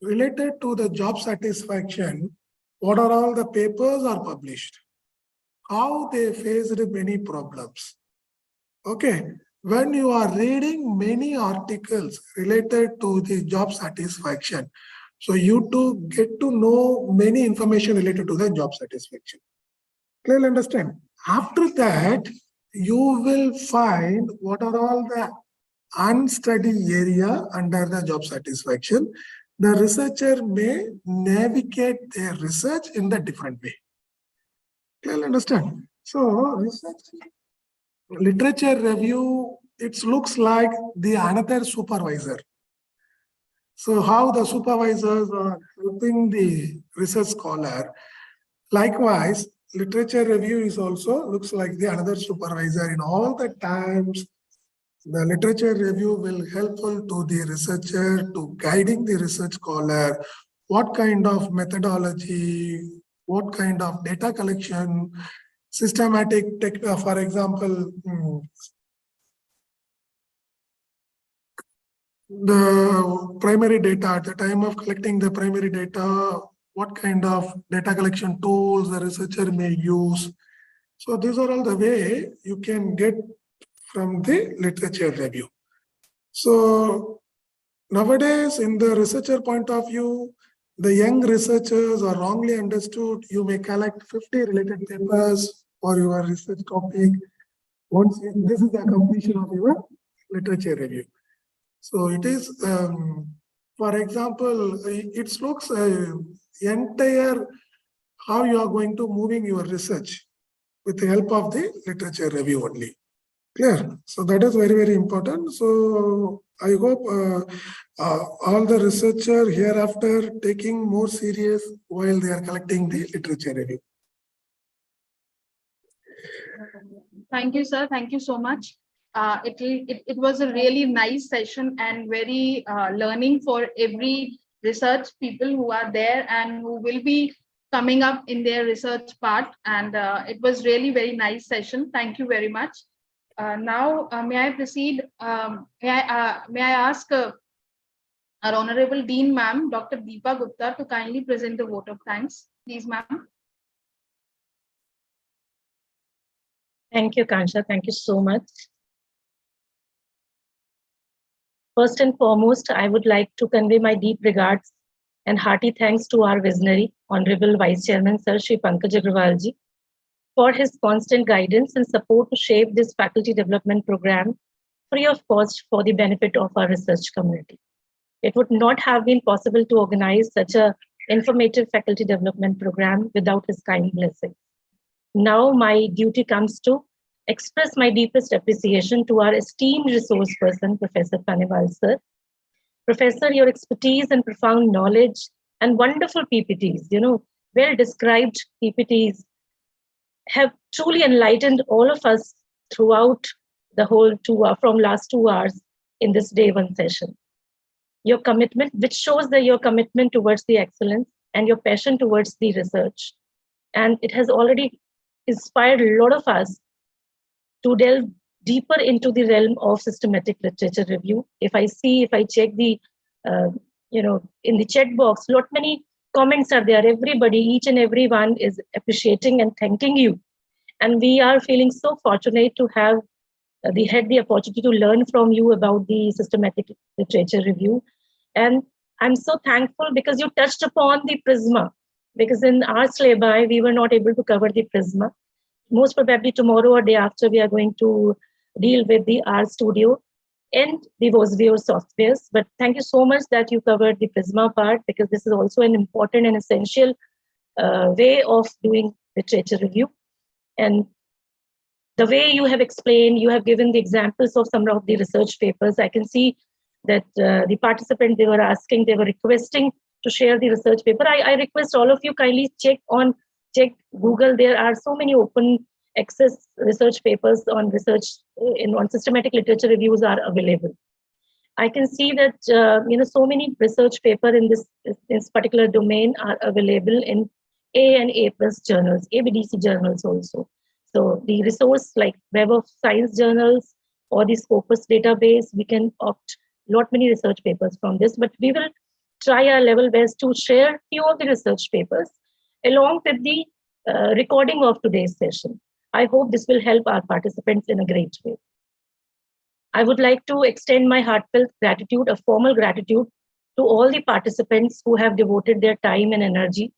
related to the job satisfaction, what are all the papers are published, how they faced many problems. Okay, when you are reading many articles related to the job satisfaction, so you to get to know many information related to the job satisfaction. Clearly understand? After that, you will find what are all the unstudied area under the job satisfaction. The researcher may navigate their research in the different way. Clearly understand? So research literature review, it looks like the another supervisor. So how the supervisors are helping the research scholar. Likewise, literature review is also looks like the another supervisor in all the times. The literature review will helpful to the researcher to guiding the research scholar, what kind of methodology, what kind of data collection, systematic for example, the primary data at the time of collecting the primary data, what kind of data collection tools the researcher may use. So these are all the way you can get from the literature review. So nowadays, in the researcher point of view, the young researchers are wrongly understood. You may collect 50 related papers for your research topic. Once this is the completion of your literature review. So it is, for example, it looks entire how you are going to moving your research with the help of the literature review only. Clear? So that is very, very important. So I hope all the researcher hereafter taking more serious while they are collecting the literature review. Thank you, sir. Thank you so much. It was a really nice session and very learning for every research people who are there and who will be coming up in their research part. And it was really very nice session. Thank you very much. Now, may I proceed? May I ask our Honorable Dean, ma'am, Dr. Deepa Gupta, to kindly present the vote of thanks, please, ma'am. Thank you, Kansha. Thank you so much. First and foremost, I would like to convey my deep regards and hearty thanks to our visionary, Honorable Vice Chairman, Sir Shri Pankaj Agrawal ji, for his constant guidance and support to shape this faculty development program free of cost for the benefit of our research community. It would not have been possible to organize such an informative faculty development program without his kind blessing. Now my duty comes to express my deepest appreciation to our esteemed resource person, Professor Paniwal sir. Professor, your expertise and profound knowledge and wonderful PPTs, well described PPTs have truly enlightened all of us throughout the whole from last 2 hours in this day one session. Your commitment, which shows that your commitment towards the excellence and your passion towards the research. And it has already inspired a lot of us to delve deeper into the realm of systematic literature review. If I check the, in the chat box, many comments are there. Everybody, each and every one is appreciating and thanking you. And we are feeling so fortunate to have had the opportunity to learn from you about the systematic literature review. And I'm so thankful because you touched upon the Prisma, because in our syllabi, we were not able to cover the Prisma. Most probably tomorrow or day after, we are going to deal with the RStudio and the WOSVO softwares. But thank you so much that you covered the Prisma part, because this is also an important and essential way of doing literature review. And the way you have explained, you have given the examples of some of the research papers. I can see that the participants, they were requesting to share the research paper. I request all of you kindly check Google. There are so many open access research papers on on systematic literature reviews are available. I can see that so many research paper in this particular domain are available in A and A+ journals, ABDC journals also. So the resource like Web of Science journals or the Scopus database. We can opt lot many research papers from this, but we will try our level best to share few of the research papers along with the recording of today's session. I hope this will help our participants in a great way. I would like to extend my heartfelt gratitude, a formal gratitude to all the participants who have devoted their time and energy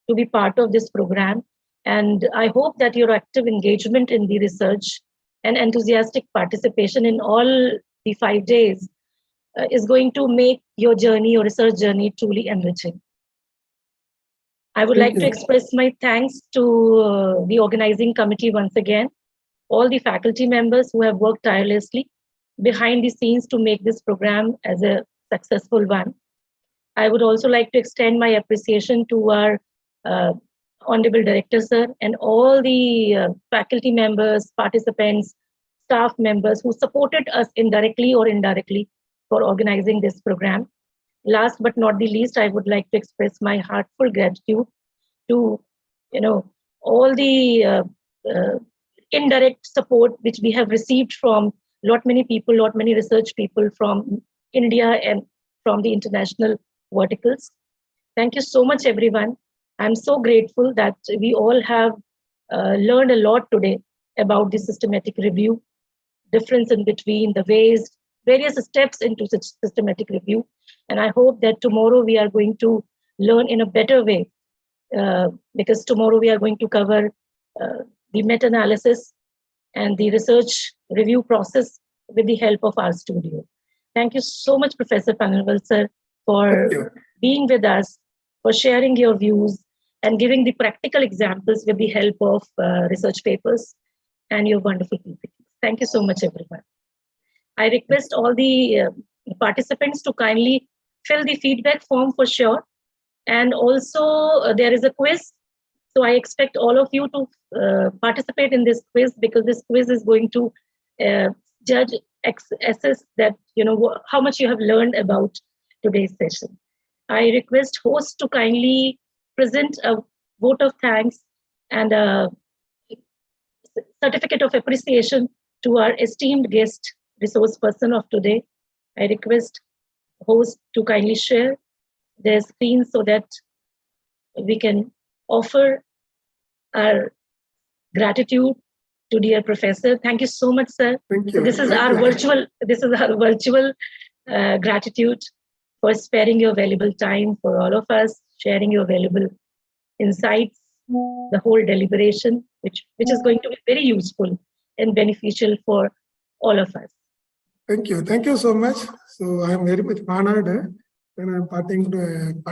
to be part of this program. And I hope that your active engagement in the research and enthusiastic participation in all the 5 days is going to make your journey, your research journey, truly enriching. I would like to express my thanks to the organizing committee once again, all the faculty members who have worked tirelessly behind the scenes to make this program as a successful one. I would also like to extend my appreciation to our Honorable Director, sir, and all the faculty members, participants, staff members who supported us indirectly or indirectly for organizing this program. Last but not the least, I would like to express my heartfelt gratitude to, all the indirect support which we have received from lot many people, lot many research people from India and from the international verticals. Thank you so much, everyone. I'm so grateful that we all have learned a lot today about the systematic review, difference in between the ways, various steps into such systematic review. And I hope that tomorrow we are going to learn in a better way, because tomorrow we are going to cover the meta-analysis and the research review process with the help of our studio. Thank you so much, Professor Pannalwal, sir, for being with us, for sharing your views and giving the practical examples with the help of research papers and your wonderful PPTs. Thank you so much, everyone. I request all the participants to kindly fill the feedback form for sure. And also there is a quiz. So I expect all of you to participate in this quiz, because this quiz is going to judge, assess that, how much you have learned about today's session. I request hosts to kindly present a vote of thanks and a certificate of appreciation to our esteemed guest resource person of today. I request hosts to kindly share their screen so that we can offer our gratitude to dear professor. Thank you so much, sir. Thank you. This is our virtual gratitude for sparing your valuable time for all of us, sharing your valuable insights, the whole deliberation, which is going to be very useful and beneficial for all of us. Thank you. Thank you so much. So I am very much honored when I'm part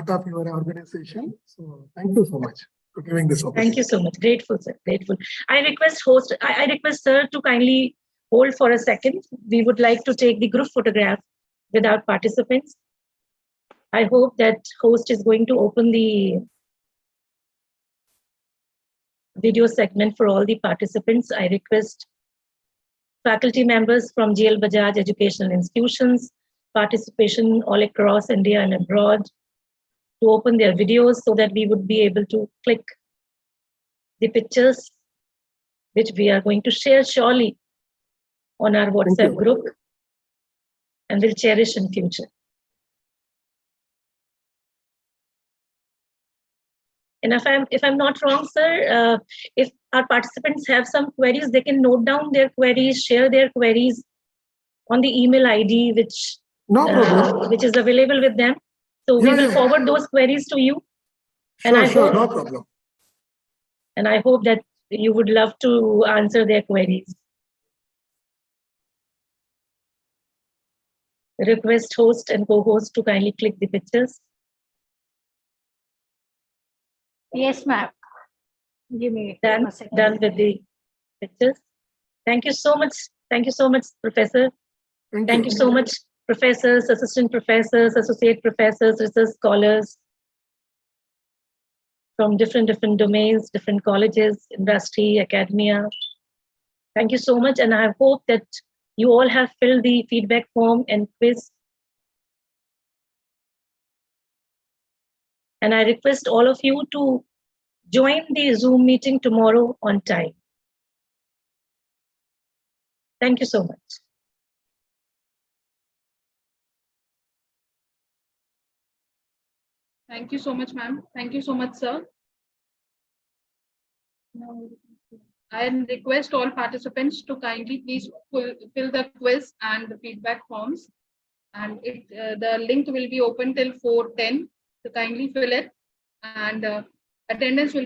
of your organization. So thank you so much for giving this opportunity. Thank you so much. Grateful, sir. Grateful. I request sir to kindly hold for a second. We would like to take the group photograph with our participants. I hope that host is going to open the video segment for all the participants. I request faculty members from GL Bajaj educational institutions, participation all across India and abroad, to open their videos so that we would be able to click the pictures, which we are going to share surely on our WhatsApp group and will cherish in future. And if I'm not wrong, sir, if our participants have some queries, they can note down their queries, share their queries on the email ID, which is available with them. So we will forward those queries to you. Sure, no problem. And I hope that you would love to answer their queries. Request host and co-host to kindly click the pictures. Yes, ma'am. Give me Done with the pictures. Thank you so much. Thank you so much, Professor. Thank you so much, professors, assistant professors, associate professors, research scholars from different domains, different colleges, industry, academia. Thank you so much. And I hope that you all have filled the feedback form and quiz. And I request all of you to join the Zoom meeting tomorrow on time. Thank you so much. Thank you so much, ma'am. Thank you so much, sir. Now, I request all participants to kindly please fill the quiz and the feedback forms. And the link will be open till 4:10. So kindly fill it, and attendance will